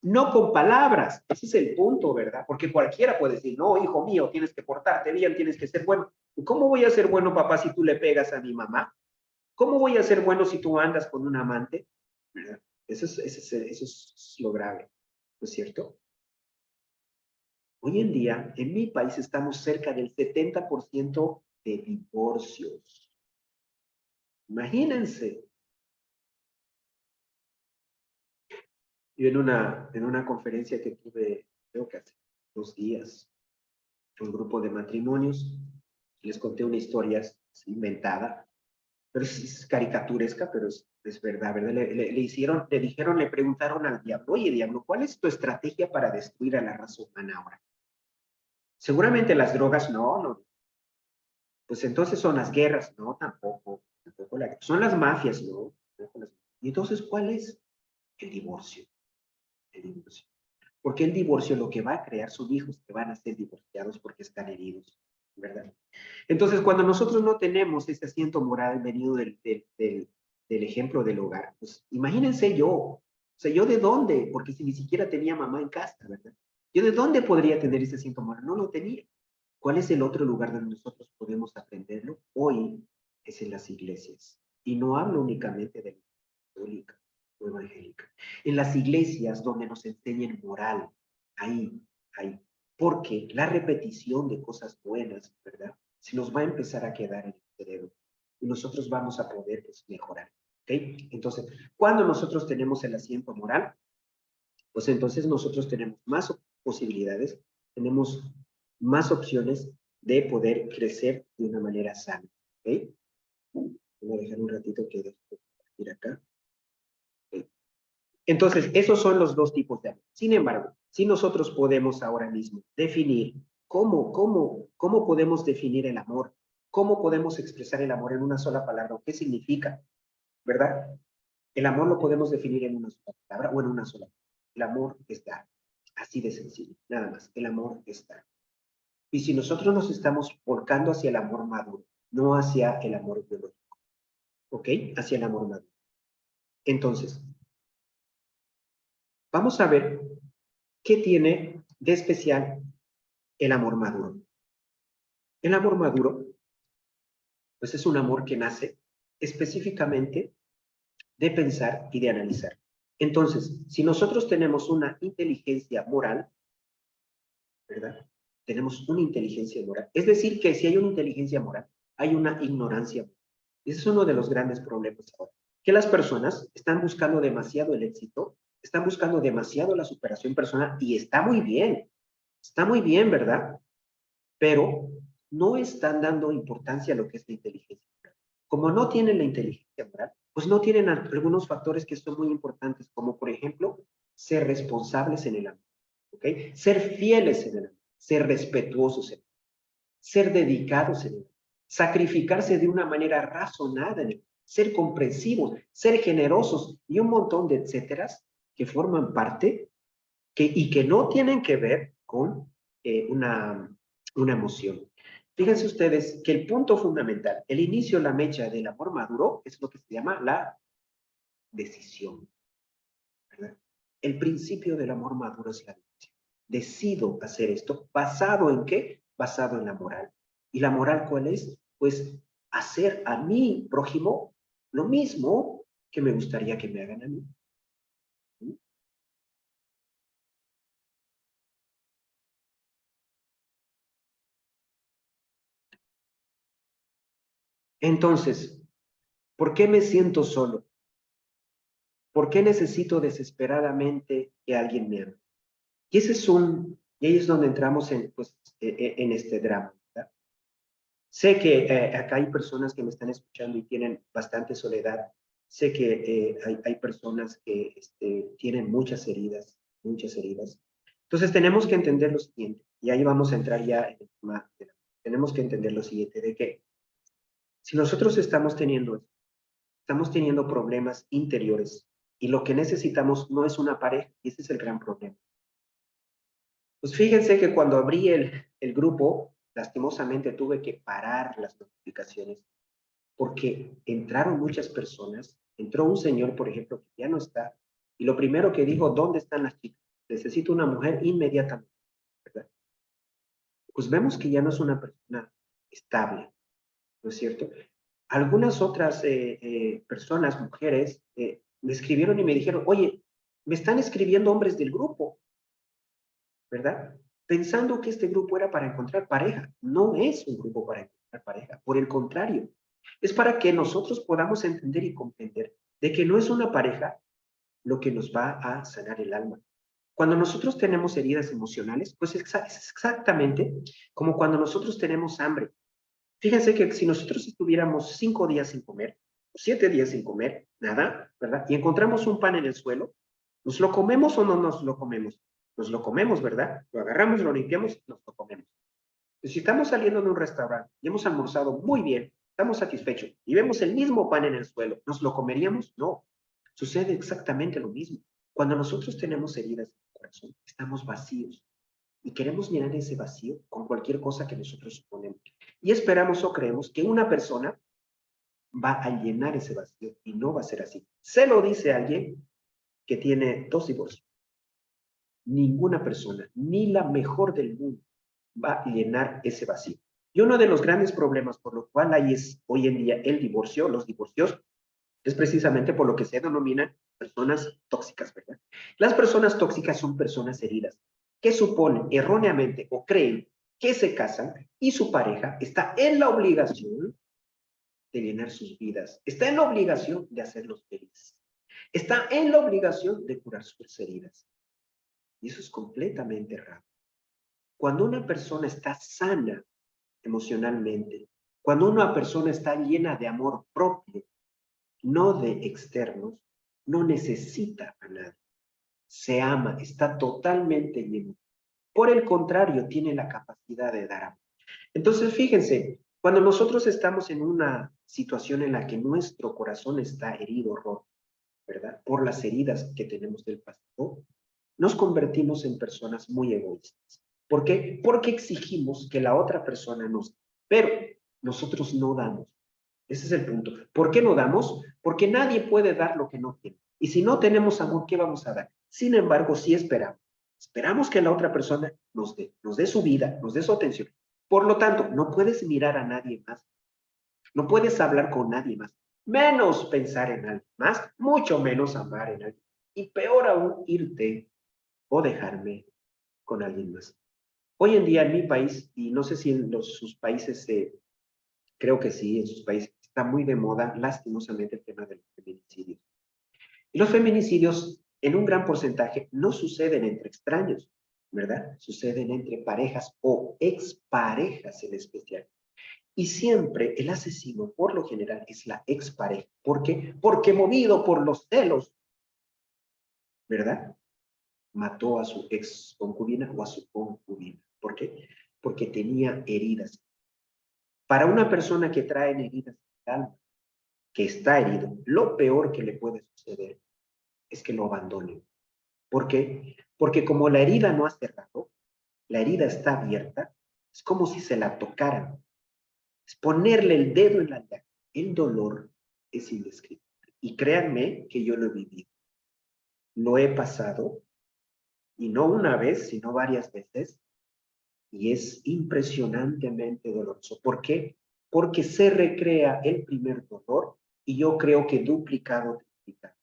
no con palabras, ese es el punto, ¿verdad? Porque cualquiera puede decir, no, hijo mío, tienes que portarte bien, tienes que ser bueno. ¿Cómo voy a ser bueno, papá, si tú le pegas a mi mamá? ¿Cómo voy a ser bueno si tú andas con un amante? ¿Verdad? Eso es lo grave, ¿no es cierto? Hoy en día, en mi país, estamos cerca del 70% de divorcios. Imagínense. Yo en una conferencia que tuve, creo que hace 2 días, un grupo de matrimonios, les conté una historia inventada, pero es caricaturesca, pero es verdad, ¿verdad? Le dijeron, le preguntaron al diablo, oye, diablo, ¿cuál es tu estrategia para destruir a la raza humana ahora? Seguramente las drogas, no, no. Pues entonces son las guerras, no, tampoco, son las mafias, no. Y entonces, ¿cuál es? El divorcio, el divorcio. Porque el divorcio lo que va a crear son hijos que van a ser divorciados porque están heridos, ¿verdad? Entonces, cuando nosotros no tenemos ese asiento moral venido del ejemplo del hogar, pues imagínense yo, o sea, ¿yo de dónde? Porque si ni siquiera tenía mamá en casa, ¿verdad? ¿Yo de dónde podría tener ese asiento moral? No lo tenía. ¿Cuál es el otro lugar donde nosotros podemos aprenderlo? Hoy es en las iglesias. Y no hablo únicamente de la católica o evangélica. En las iglesias donde nos enseñan moral, ahí, ahí. Porque la repetición de cosas buenas, ¿verdad?, se nos va a empezar a quedar en el cerebro. Y nosotros vamos a poder, pues, mejorar. ¿Ok? Entonces, cuando nosotros tenemos el asiento moral, pues entonces nosotros tenemos más posibilidades, tenemos más opciones de poder crecer de una manera sana. ¿Ok? Voy a dejar un ratito que ir acá. ¿Okay? Entonces, esos son los dos tipos de amor. Sin embargo, si nosotros podemos ahora mismo definir cómo podemos definir el amor, cómo podemos expresar el amor en una sola palabra, ¿qué significa? ¿Verdad? El amor lo podemos definir en una sola palabra o en una sola. El amor es dar. Así de sencillo, nada más. El amor es dar. Y si nosotros nos estamos volcando hacia el amor maduro, no hacia el amor biológico, ¿ok? Hacia el amor maduro. Entonces, vamos a ver qué tiene de especial el amor maduro. El amor maduro, pues es un amor que nace específicamente de pensar y de analizar. Entonces, si nosotros tenemos una inteligencia moral, ¿verdad? Tenemos una inteligencia moral. Es decir, que si hay una inteligencia moral, hay una ignorancia moral. Ese es uno de los grandes problemas ahora. Que las personas están buscando demasiado el éxito, están buscando demasiado la superación personal, y está muy bien, ¿verdad? Pero no están dando importancia a lo que es la inteligencia moral. Como no tienen la inteligencia moral, pues no tienen algunos factores que son muy importantes, como por ejemplo, ser responsables en el amor, ¿ok? Ser fieles en el amor, ser respetuosos en el amor, ser dedicados en el amor, sacrificarse de una manera razonada en el amor, ser comprensivos, ser generosos y un montón de etcéteras que forman parte y que no tienen que ver con una emoción. Fíjense ustedes que el punto fundamental, el inicio, la mecha del amor maduro, es lo que se llama la decisión, ¿verdad? El principio del amor maduro es la decisión. Decido hacer esto, ¿basado en qué? Basado en la moral. ¿Y la moral cuál es? Pues hacer a mi prójimo lo mismo que me gustaría que me hagan a mí. Entonces, ¿por qué me siento solo? ¿Por qué necesito desesperadamente que alguien me ame? Y ese es y ahí es donde entramos en este drama, ¿verdad? Sé que acá hay personas que me están escuchando y tienen bastante soledad. Sé que hay personas que tienen muchas heridas, muchas heridas. Entonces tenemos que entender lo siguiente, y ahí vamos a entrar ya en el tema. Tenemos que entender lo siguiente, de que si nosotros estamos teniendo problemas interiores y lo que necesitamos no es una pareja, y ese es el gran problema. Pues fíjense que cuando abrí el grupo, lastimosamente tuve que parar las notificaciones porque entraron muchas personas. Entró un señor, por ejemplo, que ya no está, y lo primero que dijo: ¿dónde están las chicas? Necesito una mujer inmediatamente, ¿verdad? Pues vemos que ya no es una persona estable, ¿no es cierto? Algunas otras personas, mujeres, me escribieron y me dijeron: oye, me están escribiendo hombres del grupo, ¿verdad? Pensando que este grupo era para encontrar pareja. No es un grupo para encontrar pareja, por el contrario, es para que nosotros podamos entender y comprender de que no es una pareja lo que nos va a sanar el alma. Cuando nosotros tenemos heridas emocionales, pues es exactamente como cuando nosotros tenemos hambre. Fíjense que si nosotros estuviéramos 5 días sin comer, 7 días sin comer, nada, ¿verdad? Y encontramos un pan en el suelo, ¿nos lo comemos o no nos lo comemos? Nos lo comemos, ¿verdad? Lo agarramos, lo limpiamos, nos lo comemos. Pues si estamos saliendo de un restaurante y hemos almorzado muy bien, estamos satisfechos y vemos el mismo pan en el suelo, ¿nos lo comeríamos? No. Sucede exactamente lo mismo. Cuando nosotros tenemos heridas en el corazón, estamos vacíos y queremos llenar ese vacío con cualquier cosa que nosotros suponemos. Y esperamos o creemos que una persona va a llenar ese vacío y no va a ser así. Se lo dice alguien que tiene 2 divorcios. Ninguna persona, ni la mejor del mundo, va a llenar ese vacío. Y uno de los grandes problemas por lo cual hay es hoy en día el divorcio, los divorcios, es precisamente por lo que se denominan personas tóxicas, ¿verdad? Las personas tóxicas son personas heridas que suponen erróneamente o creen que se casan y su pareja está en la obligación de llenar sus vidas, está en la obligación de hacerlos felices, está en la obligación de curar sus heridas. Y eso es completamente errado. Cuando una persona está sana emocionalmente, cuando una persona está llena de amor propio, no de externos, no necesita a nadie. Se ama, está totalmente lleno. Por el contrario, tiene la capacidad de dar amor. Entonces, fíjense, cuando nosotros estamos en una situación en la que nuestro corazón está herido, roto, ¿verdad? Por las heridas que tenemos del pasado, nos convertimos en personas muy egoístas. ¿Por qué? Porque exigimos que la otra persona nos dé, pero nosotros no damos. Ese es el punto. ¿Por qué no damos? Porque nadie puede dar lo que no tiene. Y si no tenemos amor, ¿qué vamos a dar? Sin embargo, sí esperamos. Esperamos que la otra persona nos dé su vida, nos dé su atención. Por lo tanto, no puedes mirar a nadie más. No puedes hablar con nadie más. Menos pensar en alguien más, mucho menos amar en alguien. Y peor aún, irte o dejarme con alguien más. Hoy en día en mi país, y no sé si en sus países, creo que sí, en sus países está muy de moda, lastimosamente, el tema de los feminicidios. Y los feminicidios, en un gran porcentaje, no suceden entre extraños, ¿verdad? Suceden entre parejas o exparejas en especial. Y siempre el asesino, por lo general, es la expareja. ¿Por qué? Porque movido por los celos, ¿verdad? Mató a su ex concubina o a su concubina. ¿Por qué? Porque tenía heridas. Para una persona que trae heridas en el alma, que está herido, lo peor que le puede suceder es que lo abandone. ¿Por qué? Porque como la herida no ha cerrado, la herida está abierta, es como si se la tocaran. Es ponerle el dedo en la llaga. El dolor es indescriptible. Y créanme que yo lo he vivido. Lo he pasado, y no una vez, sino varias veces, y es impresionantemente doloroso. ¿Por qué? Porque se recrea el primer dolor y yo creo que duplicado, triplicado.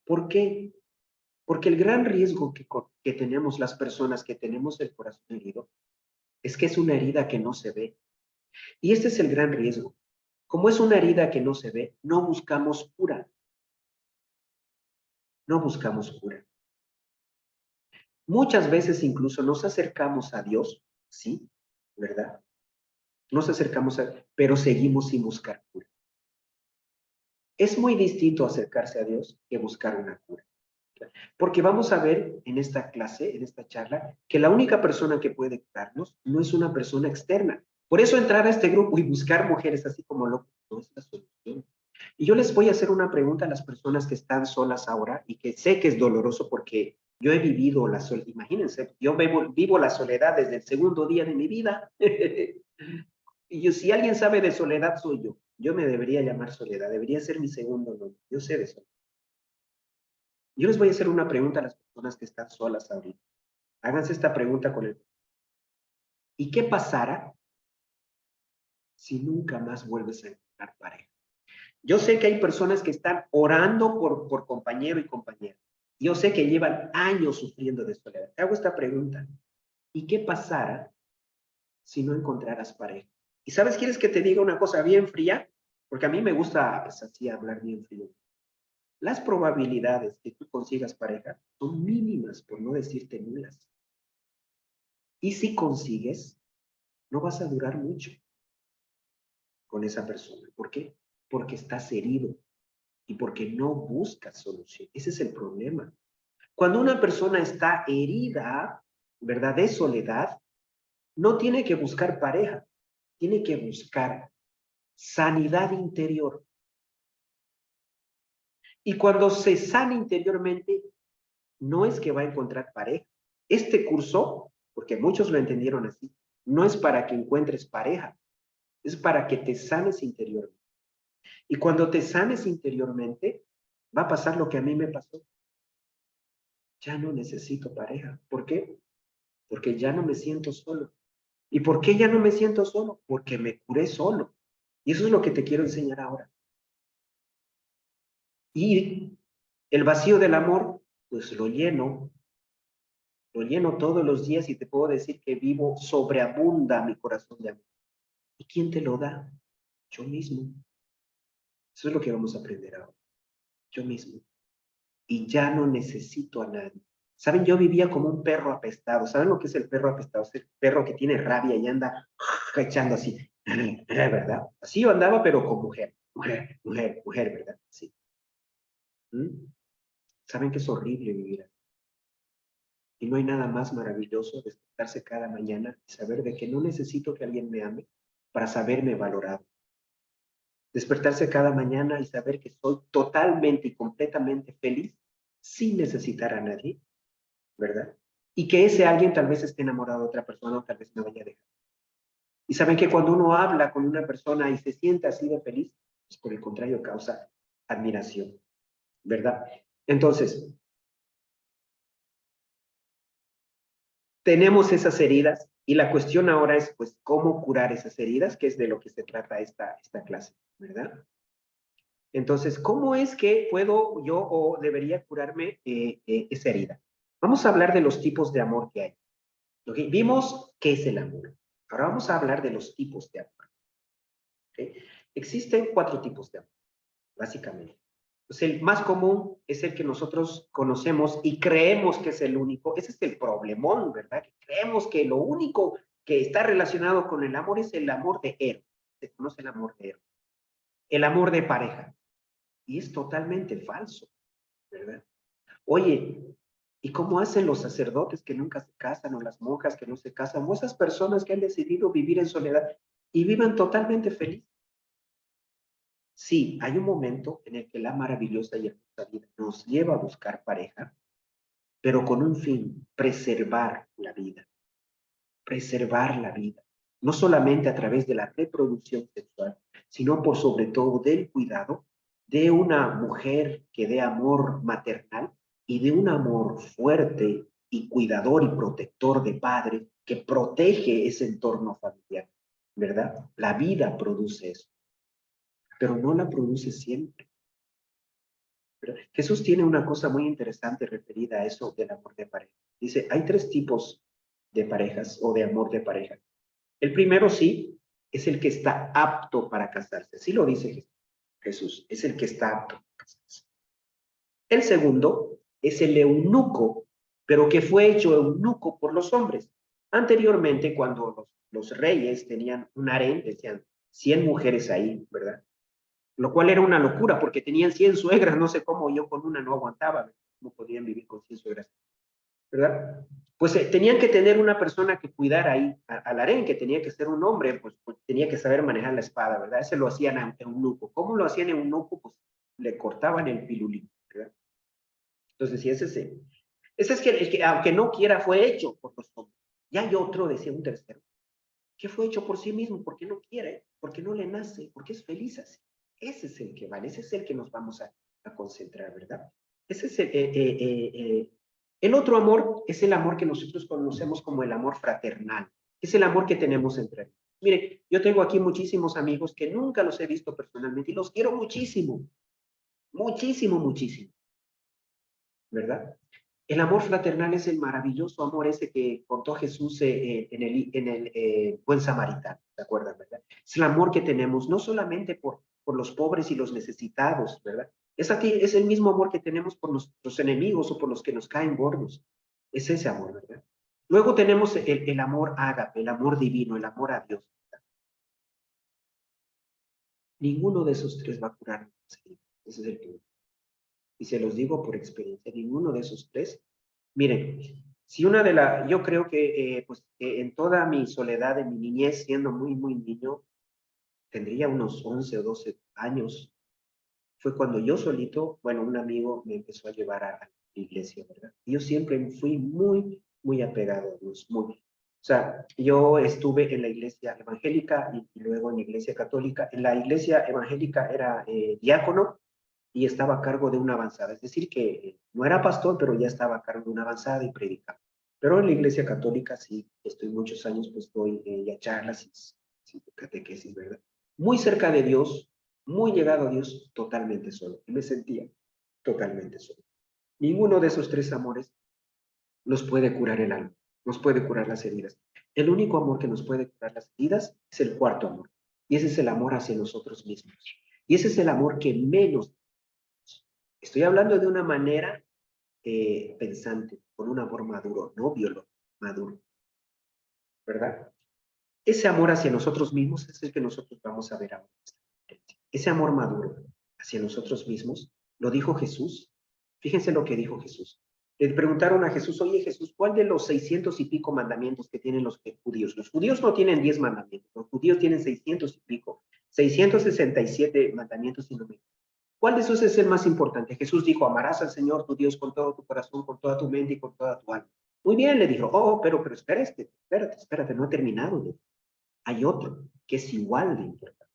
¿Por qué? Porque el gran riesgo que tenemos las personas que tenemos el corazón herido es que es una herida que no se ve. Y este es el gran riesgo. Como es una herida que no se ve, no buscamos cura. No buscamos cura. Muchas veces incluso nos acercamos a Dios, sí, ¿verdad? Nos acercamos pero seguimos sin buscar cura. Es muy distinto acercarse a Dios que buscar una cura. Porque vamos a ver en esta clase, en esta charla, que la única persona que puede curarnos no es una persona externa. Por eso entrar a este grupo y buscar mujeres así como locos no es la solución. Y yo les voy a hacer una pregunta a las personas que están solas ahora y que sé que es doloroso porque yo he vivido la soledad. Imagínense, yo vivo la soledad desde el segundo día de mi vida. Y yo, si alguien sabe de soledad, soy yo. Yo me debería llamar soledad, debería ser mi segundo nombre. Yo sé de soledad. Yo les voy a hacer una pregunta a las personas que están solas ahorita. Háganse esta pregunta con él. ¿Y qué pasará si nunca más vuelves a encontrar pareja? Yo sé que hay personas que están orando por compañero y compañera. Yo sé que llevan años sufriendo de soledad. Te hago esta pregunta. ¿Y qué pasará si no encontraras pareja? ¿Y sabes, quieres que te diga una cosa bien fría? Porque a mí me gusta, pues, así hablar bien frío. Las probabilidades que tú consigas pareja son mínimas, por no decirte nulas. Y si consigues, no vas a durar mucho con esa persona. ¿Por qué? Porque estás herido y porque no buscas solución. Ese es el problema. Cuando una persona está herida, ¿verdad? De soledad, no tiene que buscar pareja, tiene que buscar sanidad interior. Y cuando se sana interiormente, no es que va a encontrar pareja. Este curso, porque muchos lo entendieron así, no es para que encuentres pareja, es para que te sanes interiormente. Y cuando te sanes interiormente, va a pasar lo que a mí me pasó. Ya no necesito pareja. ¿Por qué? Porque ya no me siento solo. ¿Y por qué ya no me siento solo? Porque me curé solo. Y eso es lo que te quiero enseñar ahora. Y el vacío del amor, pues lo lleno todos los días y te puedo decir que vivo, sobreabunda mi corazón de amor. ¿Y quién te lo da? Yo mismo. Eso es lo que vamos a aprender ahora. Yo mismo. Y ya no necesito a nadie. ¿Saben? Yo vivía como un perro apestado. ¿Saben lo que es el perro apestado? Es el perro que tiene rabia y anda echando así, ¿verdad? Así yo andaba, pero con mujer, mujer, mujer, mujer, ¿verdad? Sí. ¿Mm? ¿Saben que es horrible vivir así? Y no hay nada más maravilloso despertarse cada mañana y saber de que no necesito que alguien me ame para saberme valorado. Despertarse cada mañana y saber que soy totalmente y completamente feliz sin necesitar a nadie, ¿verdad? Y que ese alguien tal vez esté enamorado de otra persona o tal vez me vaya a dejar. Y saben que cuando uno habla con una persona y se siente así de feliz, pues por el contrario causa admiración, ¿verdad? Entonces, tenemos esas heridas y la cuestión ahora es, pues, cómo curar esas heridas, que es de lo que se trata esta clase, ¿verdad? Entonces, ¿cómo es que puedo yo o debería curarme esa herida? Vamos a hablar de los tipos de amor que hay. ¿Okay? Vimos qué es el amor. Ahora vamos a hablar de los tipos de amor. ¿Okay? Existen 4 tipos de amor, básicamente. Pues el más común es el que nosotros conocemos y creemos que es el único. Ese es el problemón, ¿verdad? Que creemos que lo único que está relacionado con el amor es el amor de Eros. Se conoce el amor de Eros. El amor de pareja. Y es totalmente falso, ¿verdad? Oye, ¿y cómo hacen los sacerdotes que nunca se casan o las monjas que no se casan o esas personas que han decidido vivir en soledad y vivan totalmente felices? Sí, hay un momento en el que la maravillosa y hermosa vida nos lleva a buscar pareja, pero con un fin, preservar la vida. Preservar la vida. No solamente a través de la reproducción sexual, sino por sobre todo del cuidado de una mujer que dé amor maternal y de un amor fuerte y cuidador y protector de padre que protege ese entorno familiar, ¿verdad? La vida produce eso, pero no la produce siempre. Pero Jesús tiene una cosa muy interesante referida a eso del amor de pareja. Dice, hay tres tipos de parejas o de amor de pareja. El primero sí, es el que está apto para casarse. Así lo dice Jesús, es el que está apto para casarse. El segundo es el eunuco, pero que fue hecho eunuco por los hombres. Anteriormente, cuando los reyes tenían un harén, decían 100 mujeres ahí, ¿verdad? Lo cual era una locura, porque tenían 100 suegras, no sé cómo yo con una no aguantaba, no podían vivir con 100 suegras, ¿verdad? Pues tenían que tener una persona que cuidara ahí al harén, que tenía que ser un hombre, pues tenía que saber manejar la espada, ¿verdad? Ese lo hacían a eunuco. ¿Cómo lo hacían a eunuco? Pues le cortaban el pilulín, ¿verdad? Entonces, sí, ese es que, el que, aunque no quiera, fue hecho por los hombres. Y hay otro, decía un tercero, que fue hecho por sí mismo, porque no quiere, porque no le nace, porque es feliz así. Ese es el que vale, ese es el que nos vamos a concentrar, ¿verdad? Ese es el otro amor, es el amor que nosotros conocemos como el amor fraternal, es el amor que tenemos entre ellos. Mire, yo tengo aquí muchísimos amigos que nunca los he visto personalmente y los quiero muchísimo, muchísimo, muchísimo, ¿verdad? El amor fraternal es el maravilloso amor ese que contó Jesús en el Buen Samaritano, ¿se acuerdan, verdad? Es el amor que tenemos no solamente por los pobres y los necesitados, ¿verdad? Es el mismo amor que tenemos por nuestros enemigos o por los que nos caen gordos. Es ese amor, ¿verdad? Luego tenemos el amor ágape, el amor divino, el amor a Dios. Ninguno de esos tres va a curar. Ese es el punto. Y se los digo por experiencia, ninguno de esos tres. Miren, si una de las, yo creo que pues en toda mi soledad, en mi niñez, siendo muy, muy niño, tendría unos 11 o 12 años, fue cuando yo solito, bueno, un amigo me empezó a llevar a la iglesia, ¿verdad? Yo siempre fui muy, muy apegado a Dios, muy. O sea, yo estuve en la iglesia evangélica y luego en la iglesia católica. En la iglesia evangélica era diácono y estaba a cargo de una avanzada. Es decir, que no era pastor, pero ya estaba a cargo de una avanzada y predicaba. Pero en la iglesia católica sí, estoy muchos años, pues doy ya charlas y catequesis, ¿verdad? Muy cerca de Dios, muy llegado a Dios, totalmente solo. Y me sentía totalmente solo. Ninguno de esos tres amores nos puede curar el alma, nos puede curar las heridas. El único amor que nos puede curar las heridas es el cuarto amor. Y ese es el amor hacia nosotros mismos. Y ese es el amor que menos. Estoy hablando de una manera pensante, con un amor maduro, no biológico, maduro, ¿verdad? Ese amor hacia nosotros mismos es el que nosotros vamos a ver ahora. Ese amor maduro hacia nosotros mismos, lo dijo Jesús. Fíjense lo que dijo Jesús. Le preguntaron a Jesús, oye Jesús, ¿cuál de los 600 y pico mandamientos que tienen los judíos? Los judíos no tienen 10 mandamientos, los judíos tienen 600 y pico, 667 mandamientos y no me. ¿Cuál de esos es el más importante? Jesús dijo, amarás al Señor tu Dios con todo tu corazón, con toda tu mente y con toda tu alma. Muy bien, le dijo, pero espérate, no he terminado. Hay otro que es igual de importante.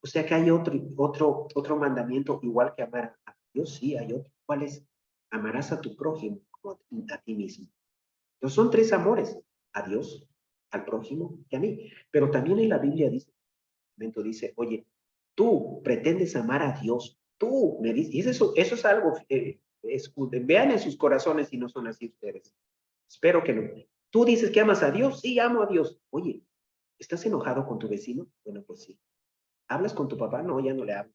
O sea que hay otro mandamiento igual que amar a Dios, sí, hay otro. ¿Cuál es? Amarás a tu prójimo como a ti mismo. Entonces son tres amores, a Dios, al prójimo y a mí. Pero también en la Biblia dice, oye, tú pretendes amar a Dios, tú me dices, y eso es algo, vean en sus corazones si no son así ustedes. Espero que no. Tú dices que amas a Dios, sí, amo a Dios. Oye, ¿estás enojado con tu vecino? Bueno, pues sí. ¿Hablas con tu papá? No, ya no le hablo.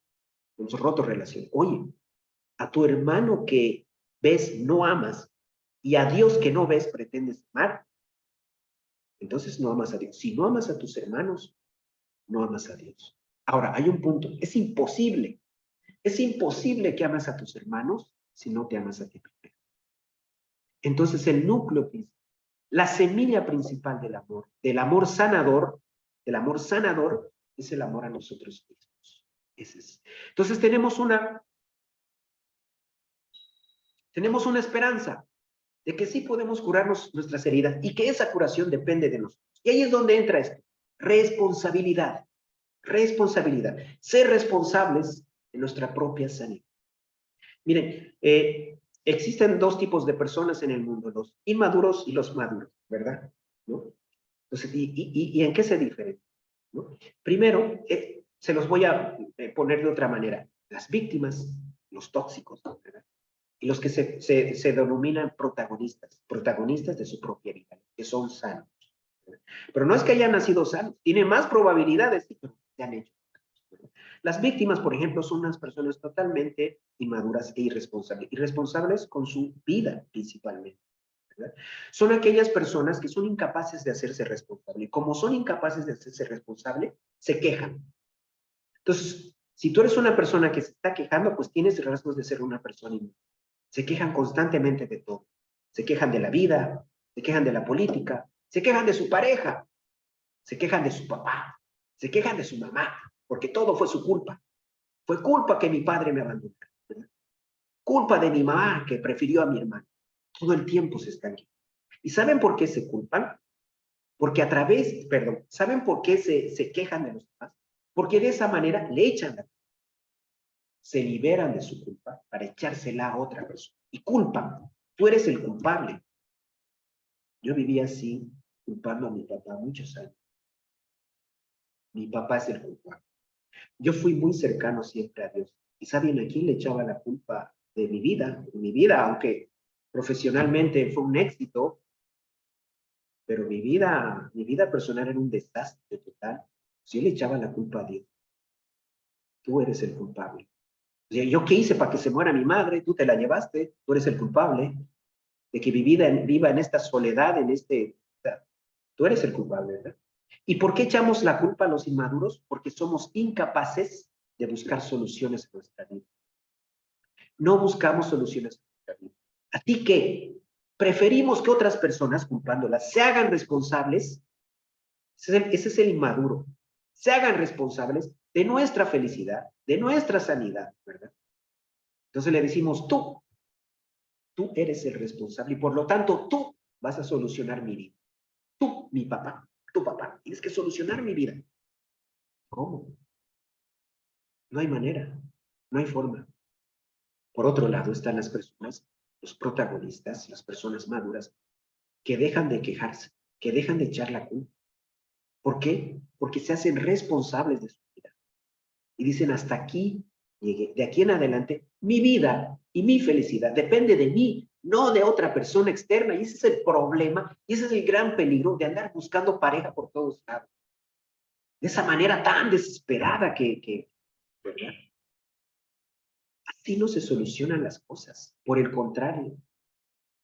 Hemos roto relación. Oye, a tu hermano que ves no amas y a Dios que no ves pretendes amar. Entonces no amas a Dios. Si no amas a tus hermanos, no amas a Dios. Ahora, hay un punto. Es imposible que ames a tus hermanos si no te amas a ti primero. Entonces, el núcleo principal, la semilla principal del amor sanador, es el amor a nosotros mismos. Ese es. Entonces, tenemos tenemos una esperanza de que sí podemos curarnos nuestras heridas y que esa curación depende de nosotros. Y ahí es donde entra esto, responsabilidad, responsabilidad, ser responsables de nuestra propia sanidad. Miren, existen dos tipos de personas en el mundo, los inmaduros y los maduros, ¿verdad? ¿No? Entonces, ¿y en qué se diferencian? ¿No? Primero, se los voy a poner de otra manera. Las víctimas, los tóxicos, ¿verdad? Y los que se denominan protagonistas, protagonistas de su propia vida, que son sanos. ¿Verdad? Pero no es que hayan nacido sanos, tiene más probabilidades, pero se han hecho. Las víctimas, por ejemplo, son unas personas totalmente inmaduras e irresponsables, irresponsables con su vida principalmente. ¿Verdad? Son aquellas personas que son incapaces de hacerse responsable. Y como son incapaces de hacerse responsable, se quejan. Entonces, si tú eres una persona que se está quejando, pues tienes rasgos de ser una persona inmadura. Se quejan constantemente de todo. Se quejan de la vida, se quejan de la política, se quejan de su pareja, se quejan de su papá, se quejan de su mamá, porque todo fue su culpa. Fue culpa que mi padre me abandonó. ¿Verdad? Culpa de mi mamá que prefirió a mi hermano. Todo el tiempo se están quejando. ¿Y saben por qué se culpan? Porque a través, perdón, ¿saben por qué se quejan de los demás? Porque de esa manera le echan la culpa. Se liberan de su culpa para echársela a otra persona. Y culpan. Tú eres el culpable. Yo vivía así, culpando a mi papá muchos años. Mi papá es el culpable. Yo fui muy cercano siempre a Dios. ¿Y saben a quién le echaba la culpa de mi vida? De mi vida, aunque profesionalmente fue un éxito, pero mi vida personal era un desastre total. Yo le echaba la culpa a Dios. Tú eres el culpable. ¿Yo qué hice para que se muera mi madre? Tú te la llevaste, tú eres el culpable de que viva en esta soledad, en este... O sea, tú eres el culpable, ¿verdad? ¿Y por qué echamos la culpa a los inmaduros? Porque somos incapaces de buscar soluciones en nuestra vida. No buscamos soluciones en nuestra vida. Así que preferimos que otras personas, culpándolas, se hagan responsables. Ese es el inmaduro. Se hagan responsables de nuestra felicidad, de nuestra sanidad, ¿verdad? Entonces le decimos, tú eres el responsable y por lo tanto tú vas a solucionar mi vida. Tú, mi papá, tu papá, tienes que solucionar mi vida. ¿Cómo? No hay manera, no hay forma. Por otro lado están las personas, los protagonistas, las personas maduras, que dejan de quejarse, que dejan de echar la culpa. ¿Por qué? Porque se hacen responsables de su vida. Y dicen, hasta aquí llegué, de aquí en adelante, mi vida y mi felicidad depende de mí, no de otra persona externa. Y ese es el problema, y ese es el gran peligro de andar buscando pareja por todos lados. De esa manera tan desesperada ¿verdad? Así no se solucionan las cosas. Por el contrario,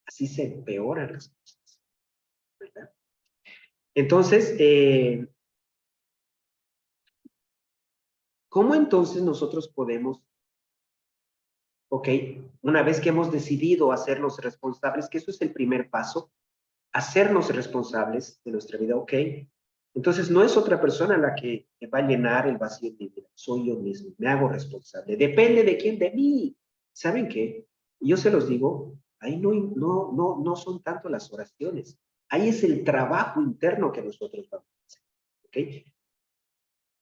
así se empeoran las cosas, ¿verdad? Entonces, ¿cómo entonces nosotros podemos, ok, una vez que hemos decidido hacernos responsables, que eso es el primer paso, hacernos responsables de nuestra vida, ok, entonces no es otra persona la que va a llenar el vacío de mi vida, soy yo mismo, me hago responsable, depende de quién, de mí. ¿Saben qué? Yo se los digo, ahí no son tanto las oraciones, ahí es el trabajo interno que nosotros vamos a hacer, ¿ok?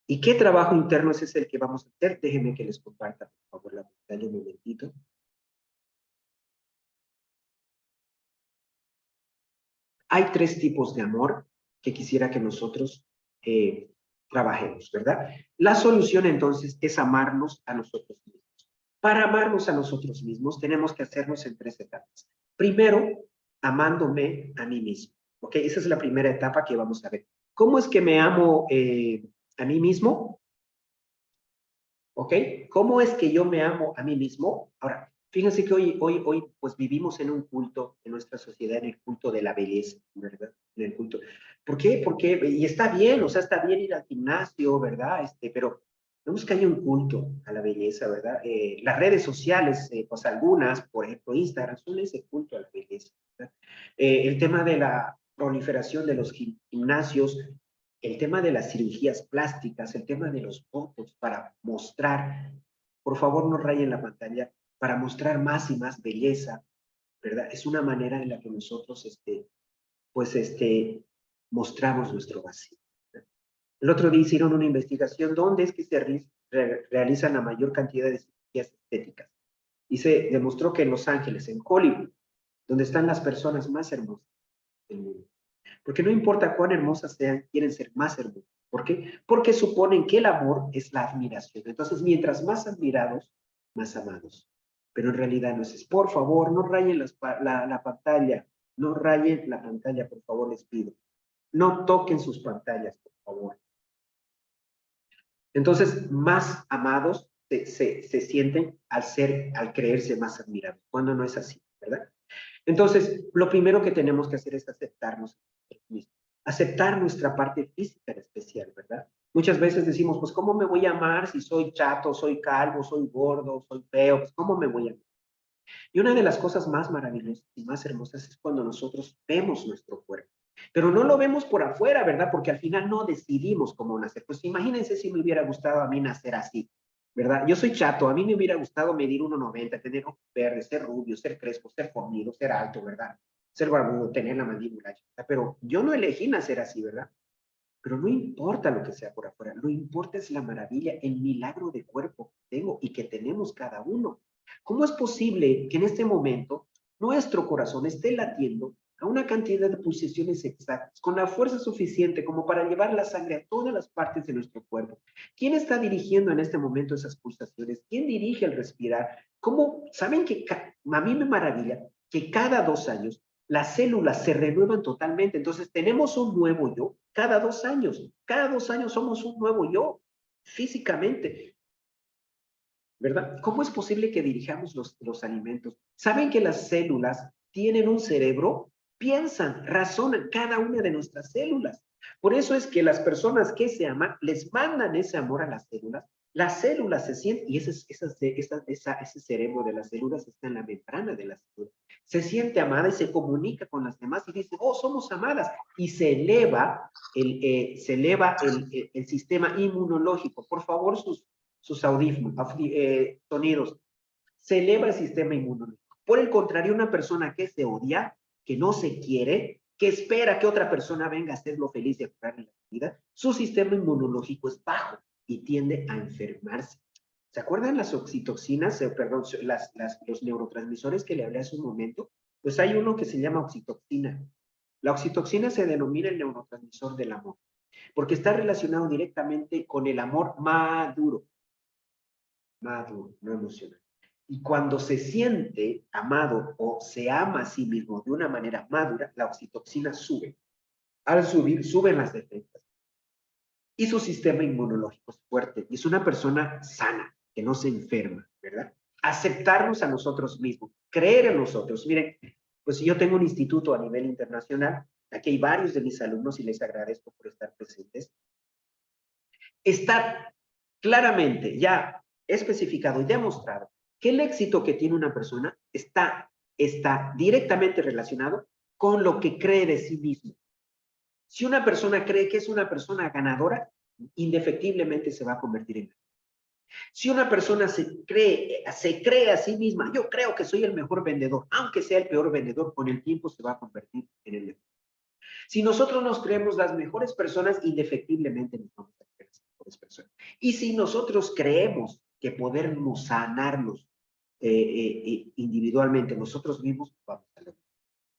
¿Y qué trabajo interno es ese el que vamos a hacer? Déjenme que les comparta, por favor, la pantalla un momentito. Hay tres tipos de amor que quisiera que nosotros trabajemos, ¿verdad? La solución entonces es amarnos a nosotros mismos. Para amarnos a nosotros mismos tenemos que hacernos en tres etapas. Primero, amándome a mí mismo. ¿Ok? Esa es la primera etapa que vamos a ver. ¿Cómo es que me amo a mí mismo? ¿Ok? ¿Cómo es que yo me amo a mí mismo? Ahora, fíjense que hoy, pues vivimos en un culto, en nuestra sociedad, en el culto de la belleza, ¿verdad? En el culto. ¿Por qué? Porque, y está bien, o sea, está bien ir al gimnasio, ¿verdad? Pero vemos que hay un culto a la belleza, ¿verdad? Las redes sociales, pues algunas, por ejemplo, Instagram, son ese culto a la belleza, ¿verdad? El tema de la proliferación de los gimnasios, el tema de las cirugías plásticas, el tema de los botox para mostrar, por favor no rayen la pantalla, para mostrar más y más belleza, ¿verdad? Es una manera en la que nosotros, pues, mostramos nuestro vacío. El otro día hicieron una investigación dónde es que se realizan la mayor cantidad de cirugías estéticas. Y se demostró que en Los Ángeles, en Hollywood, donde están las personas más hermosas del mundo. Porque no importa cuán hermosas sean, quieren ser más hermosas. ¿Por qué? Porque suponen que el amor es la admiración. Entonces, mientras más admirados, más amados. Pero en realidad no es eso. Por favor, no rayen la pantalla. No rayen la pantalla, por favor, les pido. No toquen sus pantallas, por favor. Entonces, más amados se sienten al creerse más admirados, cuando no es así, ¿verdad? Entonces, lo primero que tenemos que hacer es aceptarnos, aceptar nuestra parte física en especial, ¿verdad? Muchas veces decimos, pues, ¿cómo me voy a amar si soy chato, soy calvo, soy gordo, soy feo? Pues, ¿cómo me voy a amar? Y una de las cosas más maravillosas y más hermosas es cuando nosotros vemos nuestro cuerpo. Pero no lo vemos por afuera, ¿verdad? Porque al final no decidimos cómo nacer. Pues imagínense si me hubiera gustado a mí nacer así, ¿verdad? Yo soy chato, a mí me hubiera gustado medir 1,90, tener ojos verdes, ser rubio, ser crespo, ser fornido, ser alto, ¿verdad? Ser barbudo, tener la mandíbula chiquita. Pero yo no elegí nacer así, ¿verdad? Pero no importa lo que sea por afuera, lo importa es la maravilla, el milagro de cuerpo que tengo y que tenemos cada uno. ¿Cómo es posible que en este momento nuestro corazón esté latiendo a una cantidad de pulsaciones exactas, con la fuerza suficiente como para llevar la sangre a todas las partes de nuestro cuerpo? ¿Quién está dirigiendo en este momento esas pulsaciones? ¿Quién dirige el respirar? ¿Cómo? ¿Saben que a mí me maravilla que cada 2 años las células se renuevan totalmente? Entonces tenemos un nuevo yo cada 2 años. Cada 2 años somos un nuevo yo, físicamente, ¿verdad? ¿Cómo es posible que dirijamos los alimentos? ¿Saben que las células tienen un cerebro? Piensan, razonan cada una de nuestras células. Por eso es que las personas que se aman les mandan ese amor a las células se sienten, y ese cerebro de las células está en la membrana de las células, se siente amada y se comunica con las demás y dice, oh, somos amadas, y se eleva el sistema inmunológico. Por favor, sus audífonos, sonidos, se eleva el sistema inmunológico. Por el contrario, una persona que se odia, que no se quiere, que espera que otra persona venga a hacerlo feliz y a curarle la vida, su sistema inmunológico es bajo y tiende a enfermarse. ¿Se acuerdan las oxitoxinas, perdón, los neurotransmisores que le hablé hace un momento? Pues hay uno que se llama oxitoxina. La oxitoxina se denomina el neurotransmisor del amor, porque está relacionado directamente con el amor maduro, no emocional. Y cuando se siente amado o se ama a sí mismo de una manera madura, la oxitoxina sube. Al subir, suben las defensas. Y su sistema inmunológico es fuerte. Y es una persona sana, que no se enferma, ¿verdad? Aceptarnos a nosotros mismos, creer en nosotros. Miren, pues yo tengo un instituto a nivel internacional. Aquí hay varios de mis alumnos y les agradezco por estar presentes. Está claramente ya especificado y demostrado que el éxito que tiene una persona está directamente relacionado con lo que cree de sí mismo. Si una persona cree que es una persona ganadora, indefectiblemente se va a convertir en ganadora. Si una persona se cree a sí misma, yo creo que soy el mejor vendedor, aunque sea el peor vendedor, con el tiempo se va a convertir en el mejor. Si nosotros nos creemos las mejores personas, indefectiblemente nos vamos a creer las mejores personas. Y si nosotros creemos que podemos sanarnos individualmente nosotros mismos, vamos a lograr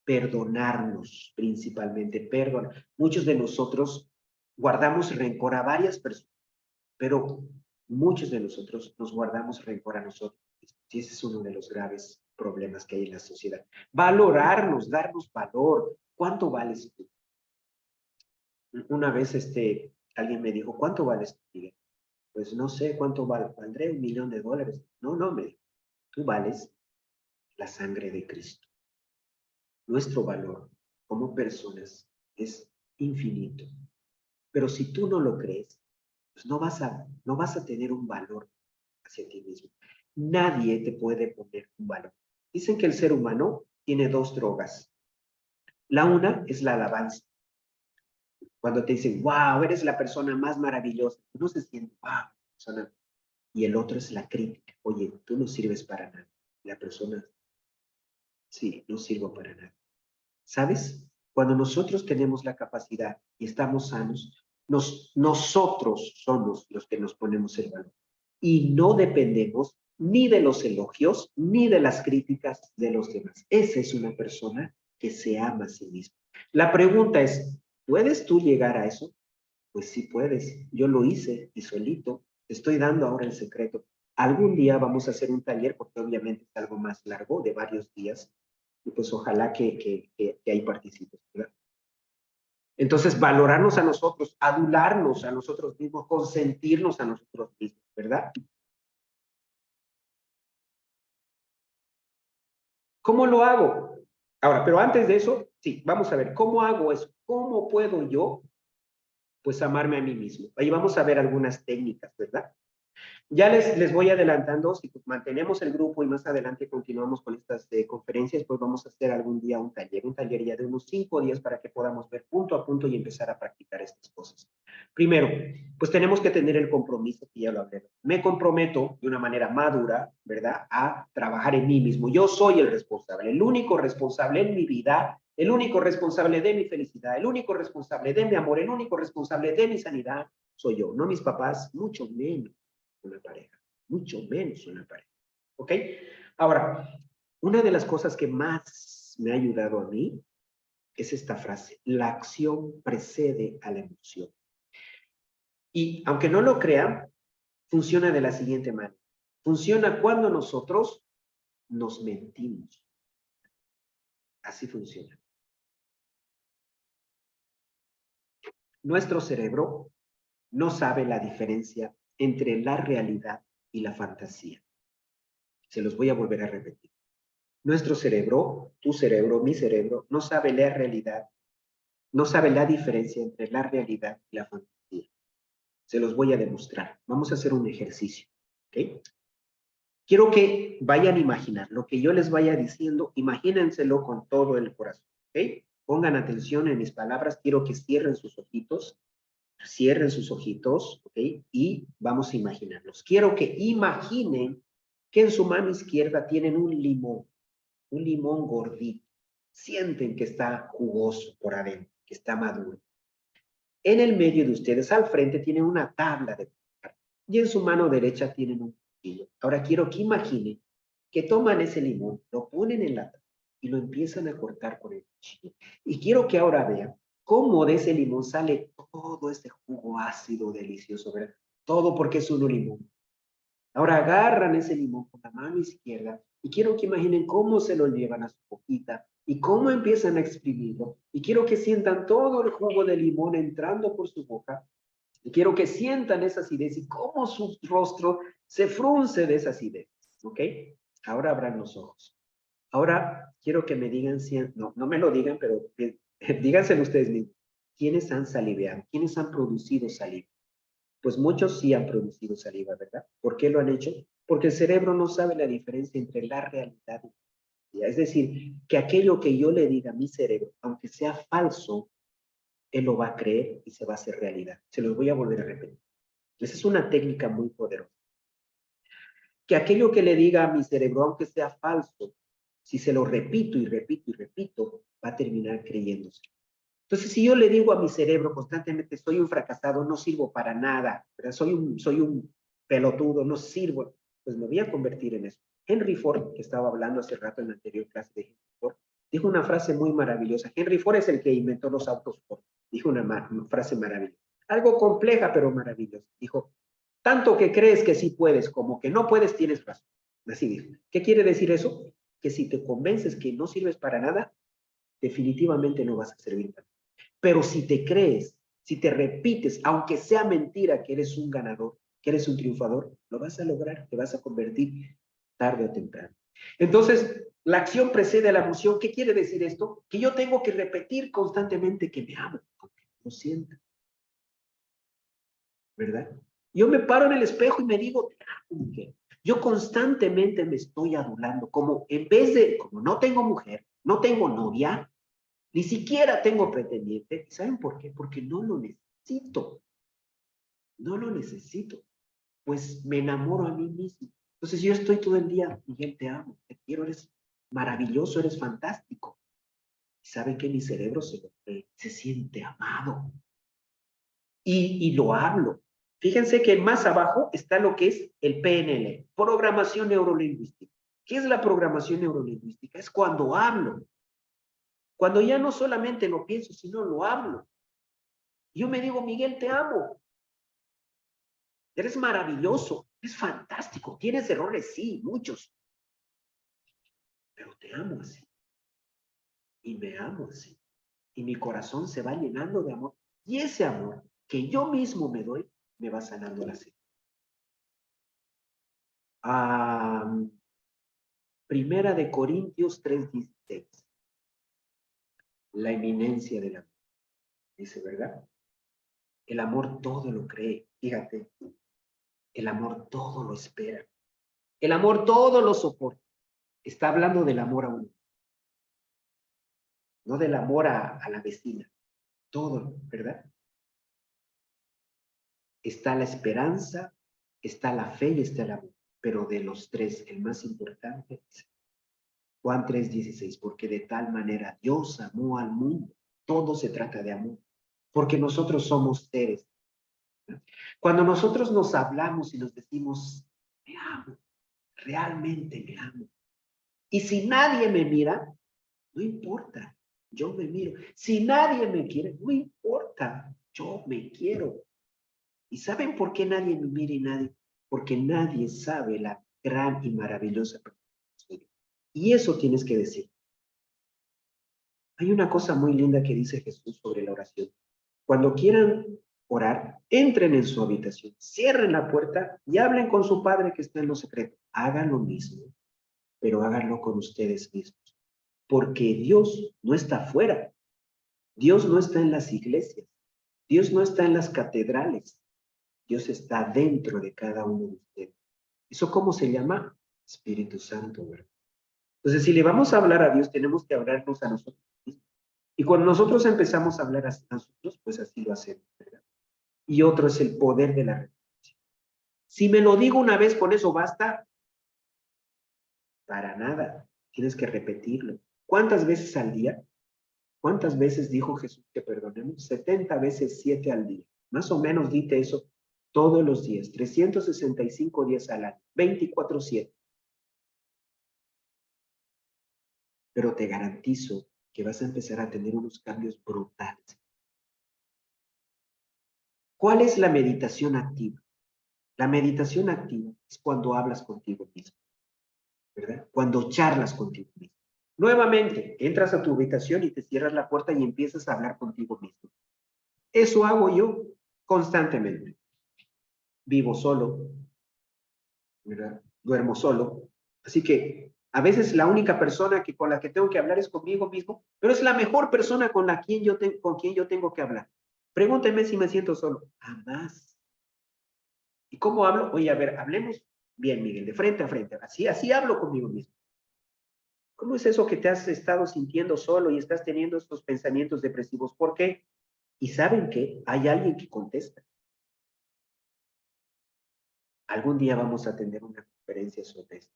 perdonarnos principalmente, perdonar. Muchos de nosotros guardamos rencor a varias personas, pero muchos de nosotros nos guardamos rencor a nosotros. Y ese es uno de los graves problemas que hay en la sociedad. Valorarnos, darnos valor. ¿Cuánto vales tú? Una vez alguien me dijo, ¿cuánto vales tú? Pues no sé cuánto valdré, $1,000,000. No, no, me dijo, tú vales la sangre de Cristo. Nuestro valor como personas es infinito. Pero si tú no lo crees, pues no vas a tener un valor hacia ti mismo. Nadie te puede poner un valor. Dicen que el ser humano tiene 2 drogas. La una es la alabanza. Cuando te dicen, wow, eres la persona más maravillosa, uno se siente, wow, persona. Y el otro es la crítica. Oye, tú no sirves para nada. La persona, Sí, no sirvo para nada. ¿Sabes? Cuando nosotros tenemos la capacidad y estamos sanos, nosotros somos los que nos ponemos el valor. Y no dependemos ni de los elogios, ni de las críticas de los demás. Esa es una persona que se ama a sí misma. La pregunta es, ¿puedes tú llegar a eso? Pues sí puedes. Yo lo hice y solito. Te estoy dando ahora el secreto. Algún día vamos a hacer un taller, porque obviamente es algo más largo, de varios días, y pues ojalá que ahí participes, ¿verdad? Entonces, valorarnos a nosotros, adularnos a nosotros mismos, consentirnos a nosotros mismos, ¿verdad? ¿Cómo lo hago? Ahora, pero antes de eso, sí, vamos a ver, ¿cómo hago eso? ¿Cómo puedo yo, pues, amarme a mí mismo? Ahí vamos a ver algunas técnicas, ¿verdad? Ya les voy adelantando, si pues mantenemos el grupo y más adelante continuamos con estas conferencias, pues vamos a hacer algún día un taller ya de unos 5 días para que podamos ver punto a punto y empezar a practicar estas cosas. Primero, pues tenemos que tener el compromiso, que ya lo hablé. Me comprometo de una manera madura, ¿verdad?, a trabajar en mí mismo. Yo soy el responsable, el único responsable en mi vida, el único responsable de mi felicidad, el único responsable de mi amor, el único responsable de mi sanidad, soy yo, no mis papás, mucho menos una pareja, mucho menos una pareja. ¿Ok? Ahora, una de las cosas que más me ha ayudado a mí es esta frase: la acción precede a la emoción. Y aunque no lo crean, funciona de la siguiente manera. Funciona cuando nosotros nos mentimos. Así funciona. Nuestro cerebro no sabe la diferencia entre la realidad y la fantasía. Se los voy a volver a repetir. Nuestro cerebro, tu cerebro, mi cerebro, no sabe la realidad, no sabe la diferencia entre la realidad y la fantasía. Se los voy a demostrar. Vamos a hacer un ejercicio. ¿Ok? Quiero que vayan a imaginar lo que yo les vaya diciendo, imagínenselo con todo el corazón. ¿Ok? Pongan atención en mis palabras. Quiero que cierren sus ojitos, ¿ok? Y vamos a imaginarlos. Quiero que imaginen que en su mano izquierda tienen un limón gordito. Sienten que está jugoso por adentro, que está maduro. En el medio de ustedes, al frente, tienen una tabla de cortar y en su mano derecha tienen un cuchillo. Ahora quiero que imaginen que toman ese limón, lo ponen en la tabla y lo empiezan a cortar con el cuchillo. Y quiero que ahora vean cómo de ese limón sale todo este jugo ácido, delicioso, ¿verdad? Todo porque es un limón. Ahora agarran ese limón con la mano izquierda y quiero que imaginen cómo se lo llevan a su boquita y cómo empiezan a exprimirlo. Y quiero que sientan todo el jugo de limón entrando por su boca. Y quiero que sientan esa acidez y cómo su rostro se frunce de esa acidez. ¿Ok? Ahora abran los ojos. Ahora quiero que me digan, si, no, no me lo digan, pero díganselo ustedes mismos. ¿Quiénes han saliveado? ¿Quiénes han producido saliva? Pues muchos sí han producido saliva, ¿verdad? ¿Por qué lo han hecho? Porque el cerebro no sabe la diferencia entre la realidad y la fantasía. Es decir, que aquello que yo le diga a mi cerebro, aunque sea falso, él lo va a creer y se va a hacer realidad. Se los voy a volver a repetir. Esa es una técnica muy poderosa. Que aquello que le diga a mi cerebro, aunque sea falso, si se lo repito y repito y repito, va a terminar creyéndose. Entonces, si yo le digo a mi cerebro constantemente, soy un fracasado, no sirvo para nada, ¿verdad? Soy un pelotudo, no sirvo, pues me voy a convertir en eso. Henry Ford, que estaba hablando hace rato en la anterior clase de Henry Ford, dijo una frase muy maravillosa. Henry Ford es el que inventó los autos Ford. Dijo una frase maravillosa. Algo compleja, pero maravillosa. Dijo, tanto que crees que sí puedes como que no puedes, tienes razón. Así dijo. ¿Qué quiere decir eso? Que si te convences que no sirves para nada, definitivamente no vas a servir para nada. Pero si te crees, si te repites, aunque sea mentira, que eres un ganador, que eres un triunfador, lo vas a lograr, te vas a convertir tarde o temprano. Entonces, la acción precede a la emoción. ¿Qué quiere decir esto? Que yo tengo que repetir constantemente que me amo, aunque no lo sienta, ¿verdad? Yo me paro en el espejo y me digo, te amo, mujer. Yo constantemente me estoy adulando, como en vez de, como no tengo mujer, no tengo novia, ni siquiera tengo pretendiente. ¿Saben por qué? Porque no lo necesito. No lo necesito. Pues me enamoro a mí mismo. Entonces yo estoy todo el día, Miguel, te amo, te quiero, eres maravilloso, eres fantástico. ¿Saben que mi cerebro se siente amado? Y lo hablo. Fíjense que más abajo está lo que es el PNL, programación neurolingüística. ¿Qué es la programación neurolingüística? Es cuando hablo. Cuando ya no solamente lo pienso, sino lo hablo. Yo me digo, Miguel, te amo. Eres maravilloso, eres fantástico. Tienes errores, sí, muchos. Pero te amo así. Y me amo así. Y mi corazón se va llenando de amor. Y ese amor que yo mismo me doy, me va sanando la sed. Primera de Corintios 3:16. La eminencia del amor. Dice, ¿verdad? El amor todo lo cree. Fíjate. El amor todo lo espera. El amor todo lo soporta. Está hablando del amor a uno. No del amor a la vecina. Todo, ¿verdad? Está la esperanza, está la fe y está el amor. Pero de los tres, el más importante es Juan 3:16, porque de tal manera Dios amó al mundo. Todo se trata de amor, porque nosotros somos seres. Cuando nosotros nos hablamos y nos decimos, me amo, realmente me amo. Y si nadie me mira, no importa, yo me miro. Si nadie me quiere, no importa, yo me quiero. ¿Y saben por qué nadie me mira y nadie? Porque nadie sabe la gran y maravillosa persona que soy. Y eso tienes que decir. Hay una cosa muy linda que dice Jesús sobre la oración. Cuando quieran orar, entren en su habitación, cierren la puerta y hablen con su Padre que está en lo secreto. Hagan lo mismo, pero háganlo con ustedes mismos. Porque Dios no está afuera. Dios no está en las iglesias. Dios no está en las catedrales. Dios está dentro de cada uno de ustedes. ¿Eso cómo se llama? Espíritu Santo, ¿verdad? Entonces, si le vamos a hablar a Dios, tenemos que hablarnos a nosotros mismos. Y cuando nosotros empezamos a hablar a nosotros, pues así lo hacemos, ¿verdad? Y otro es el poder de la repetición. Si me lo digo una vez, ¿con eso basta? Para nada. Tienes que repetirlo. ¿Cuántas veces al día? ¿Cuántas veces dijo Jesús que perdonemos? 70 veces 7 al día. Más o menos dite eso todos los días, 365 días al año, 24/7. Pero te garantizo que vas a empezar a tener unos cambios brutales. ¿Cuál es la meditación activa? La meditación activa es cuando hablas contigo mismo, ¿verdad? Cuando charlas contigo mismo. Nuevamente, entras a tu habitación y te cierras la puerta y empiezas a hablar contigo mismo. Eso hago yo constantemente. Vivo solo, ¿verdad? Duermo solo. Así que a veces la única persona con la que tengo que hablar es conmigo mismo, pero es la mejor persona con quien yo tengo que hablar. Pregúntenme si me siento solo. Jamás. ¿Y cómo hablo? Oye, a ver, hablemos bien, Miguel, de frente a frente. Así hablo conmigo mismo. ¿Cómo es eso que te has estado sintiendo solo y estás teniendo estos pensamientos depresivos? ¿Por qué? Y ¿saben qué? Hay alguien que contesta. Algún día vamos a tener una conferencia sobre esto.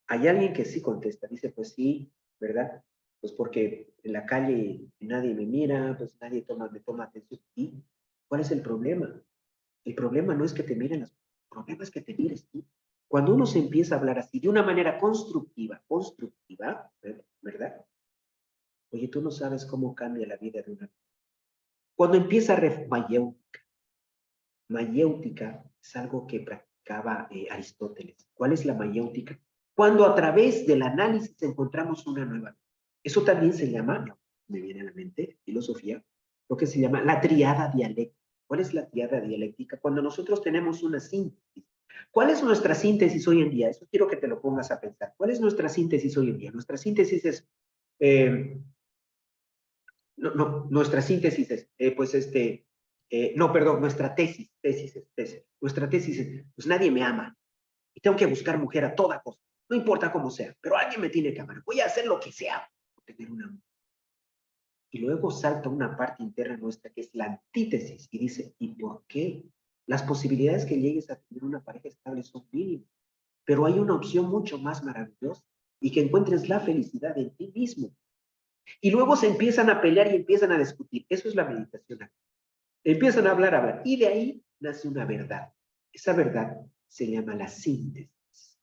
Hay alguien que sí contesta, dice, pues sí, ¿verdad? Pues porque en la calle nadie me mira, pues nadie me toma atención. ¿Y cuál es el problema? El problema no es que te miren el problema es que te mires tú. Cuando uno se empieza a hablar así, de una manera constructiva, ¿verdad? Oye, tú no sabes cómo cambia la vida de una. Cuando empieza mayéutica es algo que practicaba Aristóteles. ¿Cuál es la mayéutica? Cuando a través del análisis encontramos una nueva. Eso también se llama, me viene a la mente, filosofía, lo que se llama la triada dialéctica. ¿Cuál es la triada dialéctica? Cuando nosotros tenemos una síntesis. ¿Cuál es nuestra síntesis hoy en día? Eso quiero que te lo pongas a pensar. ¿Cuál es nuestra síntesis hoy en día? Nuestra síntesis es, nuestra síntesis es, no, perdón, nuestra tesis. Nuestra tesis es, pues nadie me ama y tengo que buscar mujer a toda costa, no importa cómo sea, pero alguien me tiene que amar, voy a hacer lo que sea por tener un amor. Y luego salta una parte interna nuestra que es la antítesis y dice, ¿y por qué? Las posibilidades que llegues a tener una pareja estable son mínimas, pero hay una opción mucho más maravillosa y que encuentres la felicidad en ti mismo. Y luego se empiezan a pelear y empiezan a discutir. Eso es la meditación. Empiezan a hablar, y de ahí nace una verdad. Esa verdad se llama la síntesis.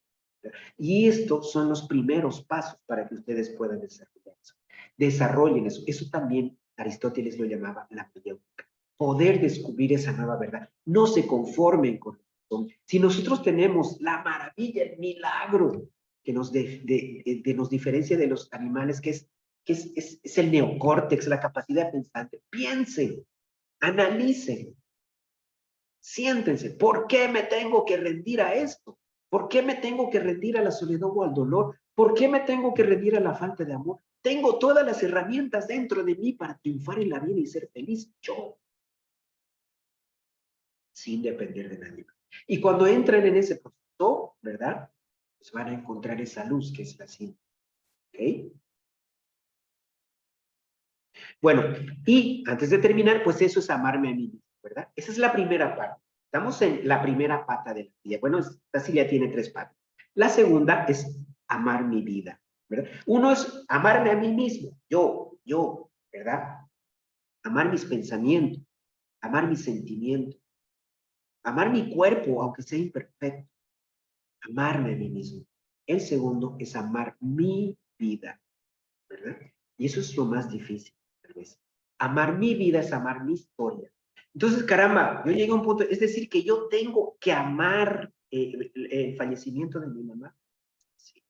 Y estos son los primeros pasos para que ustedes puedan desarrollar eso. Desarrollen eso. Eso también Aristóteles lo llamaba la mayéutica. Poder descubrir esa nueva verdad. No se conformen con eso. Si nosotros tenemos la maravilla, el milagro que nos diferencia de los animales, que es el neocórtex, la capacidad pensante, piensen, analicen, siéntense. ¿Por qué me tengo que rendir a esto? ¿Por qué me tengo que rendir a la soledad o al dolor? ¿Por qué me tengo que rendir a la falta de amor? Tengo todas las herramientas dentro de mí para triunfar en la vida y ser feliz. Yo. Sin depender de nadie más. Y cuando entran en ese proceso, ¿verdad? Pues van a encontrar esa luz que es la síntesis. ¿Ok? Bueno, y antes de terminar, pues eso es amarme a mí mismo, ¿verdad? Esa es la primera parte. Estamos en la primera pata de la silla. Bueno, esta silla tiene 3 patas. La segunda es amar mi vida, ¿verdad? Uno es amarme a mí mismo, yo, ¿verdad? Amar mis pensamientos, amar mis sentimientos, amar mi cuerpo, aunque sea imperfecto, amarme a mí mismo. El segundo es amar mi vida, ¿verdad? Y eso es lo más difícil, tal vez. Amar mi vida es amar mi historia. Entonces, caramba, yo llegué a un punto, es decir, que yo tengo que amar el fallecimiento de mi mamá. Sí.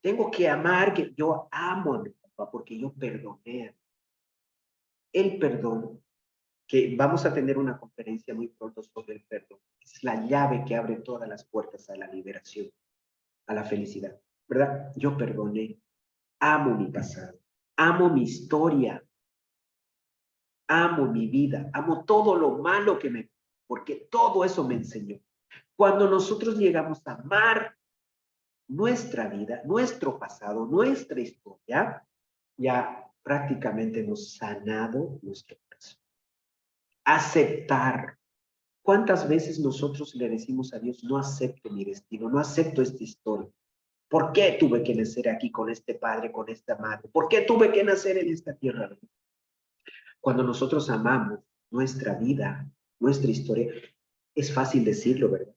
Tengo que amar que yo amo a mi papá porque yo perdoné. El perdón, que vamos a tener una conferencia muy pronto sobre el perdón. Es la llave que abre todas las puertas a la liberación, a la felicidad, ¿verdad? Yo perdoné, amo mi pasado, amo mi historia, amo mi vida, amo todo lo malo que me, porque todo eso me enseñó. Cuando nosotros llegamos a amar nuestra vida, nuestro pasado, nuestra historia, ya prácticamente hemos sanado nuestro corazón. Aceptar. ¿Cuántas veces nosotros le decimos a Dios, no acepto mi destino, no acepto esta historia? ¿Por qué tuve que nacer aquí con este padre, con esta madre? ¿Por qué tuve que nacer en esta tierra? Cuando nosotros amamos nuestra vida, nuestra historia, es fácil decirlo, ¿verdad?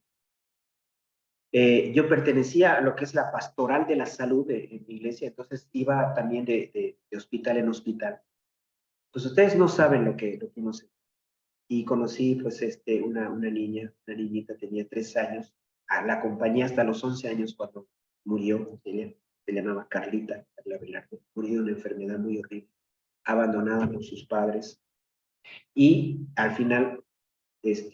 Yo pertenecía a lo que es la pastoral de la salud de mi iglesia, entonces iba también de hospital en hospital. Pues ustedes no saben lo que uno se... Y conocí pues una niñita, tenía 3 años, la acompañé hasta los 11 años cuando murió, ella se llamaba Carlita, Carla Velarde, murió de una enfermedad muy horrible, abandonada por sus padres. Y al final, pues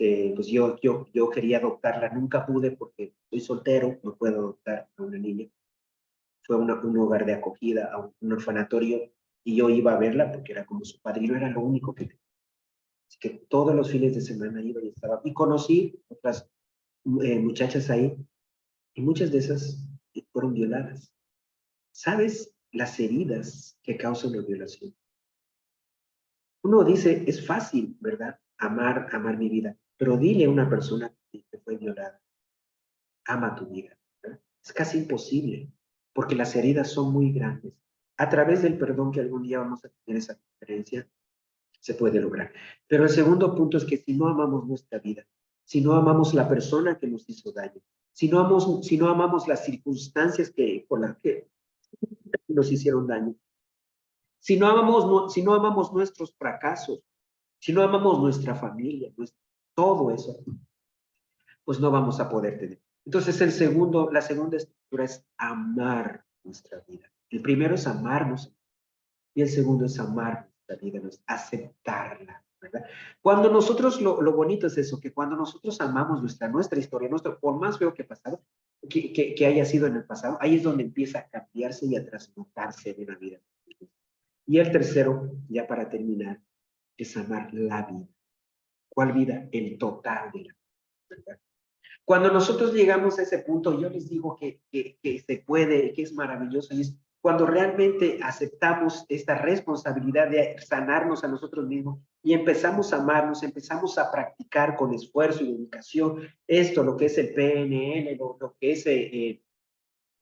yo quería adoptarla, nunca pude porque soy soltero, no puedo adoptar a una niña. Fue un hogar de acogida, a un orfanatorio, y yo iba a verla porque era como su padrino, era lo único que tenía. Así que todos los fines de semana iba y estaba. Y conocí otras muchachas ahí, y muchas de esas fueron violadas. ¿Sabes las heridas que causa una violación? Uno dice, es fácil, ¿verdad? Amar mi vida. Pero dile a una persona que fue violada, ama tu vida, ¿verdad? Es casi imposible, porque las heridas son muy grandes. A través del perdón que algún día vamos a tener esa conferencia, se puede lograr. Pero el segundo punto es que si no amamos nuestra vida, si no amamos la persona que nos hizo daño, si no amamos las circunstancias por las que nos hicieron daño, si no amamos nuestros fracasos, si no amamos nuestra familia, todo eso, pues no vamos a poder tener. Entonces, la segunda estructura es amar nuestra vida. El primero es amarnos y el segundo es amar nuestra vida, no es aceptarla, ¿verdad? Cuando nosotros, lo bonito es eso, que cuando nosotros amamos nuestra historia, por más feo que pasado, que haya sido en el pasado, ahí es donde empieza a cambiarse y a transmutarse de la vida. Y el tercero, ya para terminar, es amar la vida. ¿Cuál vida? El total de la vida, ¿verdad? Cuando nosotros llegamos a ese punto, yo les digo que se puede, que es maravilloso, y es cuando realmente aceptamos esta responsabilidad de sanarnos a nosotros mismos y empezamos a amarnos, empezamos a practicar con esfuerzo y dedicación esto, lo que es el PNL, lo que es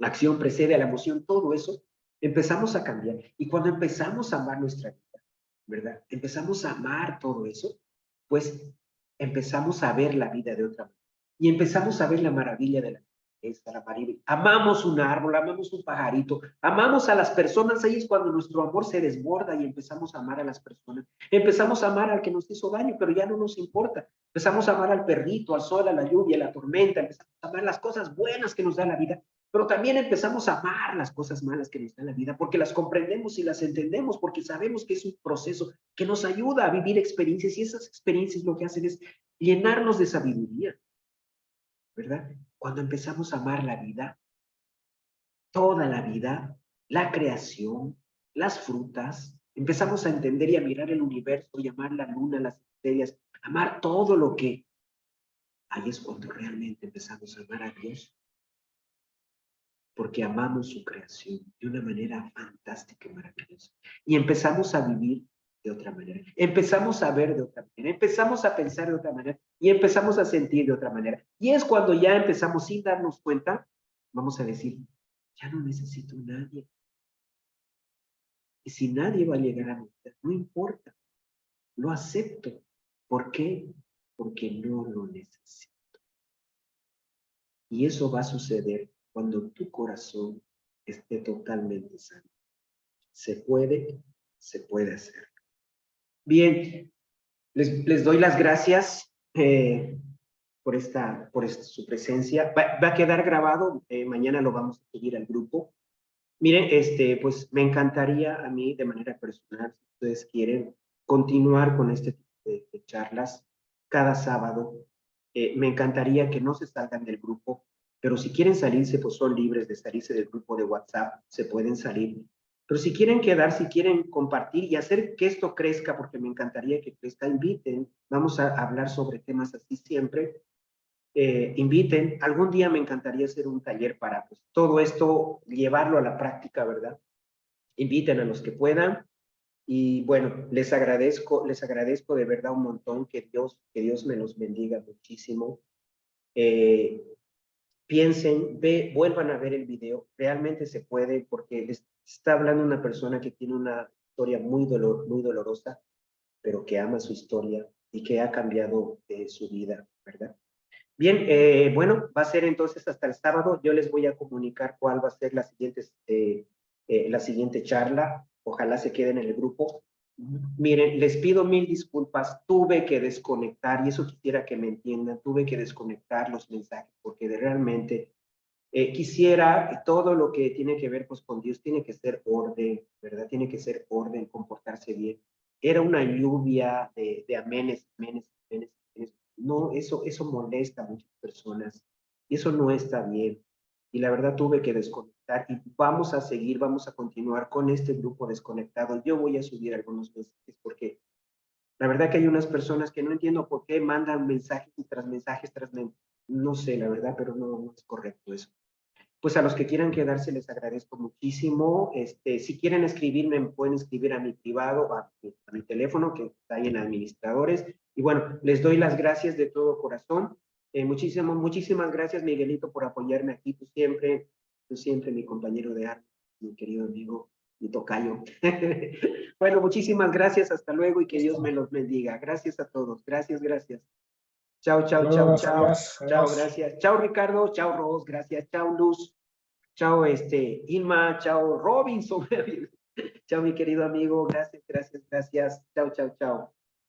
La acción precede a la emoción, todo eso, empezamos a cambiar. Y cuando empezamos a amar nuestra vida, ¿verdad? Empezamos a amar todo eso, pues empezamos a ver la vida de otra manera. Y empezamos a ver la maravilla de la naturaleza, la maravilla. Amamos un árbol, amamos un pajarito, amamos a las personas. Ahí es cuando nuestro amor se desborda y empezamos a amar a las personas. Empezamos a amar al que nos hizo daño, pero ya no nos importa. Empezamos a amar al perrito, al sol, a la lluvia, a la tormenta. Empezamos a amar las cosas buenas que nos da la vida. Pero también empezamos a amar las cosas malas que nos da la vida, porque las comprendemos y las entendemos, porque sabemos que es un proceso que nos ayuda a vivir experiencias, y esas experiencias lo que hacen es llenarnos de sabiduría, ¿verdad? Cuando empezamos a amar la vida, toda la vida, la creación, las frutas, empezamos a entender y a mirar el universo, y amar la luna, las estrellas, amar todo lo que... Ahí es cuando realmente empezamos a amar a Dios, porque amamos su creación de una manera fantástica y maravillosa. Y empezamos a vivir de otra manera, empezamos a ver de otra manera, empezamos a pensar de otra manera y empezamos a sentir de otra manera. Y es cuando ya empezamos, sin darnos cuenta, vamos a decir, ya no necesito a nadie. Y si nadie va a llegar a mi vida, no importa, lo acepto. ¿Por qué? Porque no lo necesito. Y eso va a suceder cuando tu corazón esté totalmente sano. Se puede hacer. Bien, les doy las gracias por su presencia. Va a quedar grabado, mañana lo vamos a subir al grupo. Miren, pues me encantaría a mí de manera personal, si ustedes quieren, continuar con este tipo de charlas cada sábado. Me encantaría que no se salgan del grupo, pero si quieren salirse, pues son libres de salirse del grupo de WhatsApp, se pueden salir. Pero si quieren quedar, si quieren compartir y hacer que esto crezca, porque me encantaría que crezca, inviten. Vamos a hablar sobre temas así siempre. Inviten. Algún día me encantaría hacer un taller para pues, todo esto, llevarlo a la práctica, ¿verdad? Inviten a los que puedan. Y bueno, les agradezco de verdad un montón, que Dios me los bendiga muchísimo. Piensen, vuelvan a ver el video, realmente se puede, porque les está hablando una persona que tiene una historia muy dolorosa, pero que ama su historia y que ha cambiado su vida, ¿verdad? Bien, bueno, va a ser entonces hasta el sábado. Yo les voy a comunicar cuál va a ser la siguiente charla. Ojalá se queden en el grupo. Miren, les pido mil disculpas. Tuve que desconectar, y eso quisiera que me entiendan, tuve que desconectar los mensajes, porque realmente quisiera todo lo que tiene que ver pues, con Dios, tiene que ser orden, ¿verdad? Tiene que ser orden, comportarse bien. Era una lluvia de amenes, amenes, amenes, amenes. No, eso molesta a muchas personas y eso no está bien. Y la verdad tuve que desconectar y vamos a seguir, vamos a continuar con este grupo desconectado. Yo voy a subir algunos mensajes porque la verdad que hay unas personas que no entiendo por qué mandan mensajes tras mensajes no sé, la verdad, pero no es correcto eso. Pues a los que quieran quedarse les agradezco muchísimo. Si quieren escribirme, me pueden escribir a mi privado, a mi teléfono que está ahí en administradores. Y bueno, les doy las gracias de todo corazón. Muchísimas gracias, Miguelito, por apoyarme aquí. Tú siempre, mi compañero de arte, mi querido amigo, mi tocayo. Bueno, muchísimas gracias. Hasta luego y que Dios me los bendiga. Gracias a todos. Gracias, gracias. Chao, chao, chao, Adiós, chao. adiós, Chao, adiós. gracias. Chao, Ricardo. Chao, Ros. Gracias. Chao, Luz. Chao, Inma. Chao, Robinson. Chao, mi querido amigo. Gracias, gracias, gracias. Chao, chao, chao.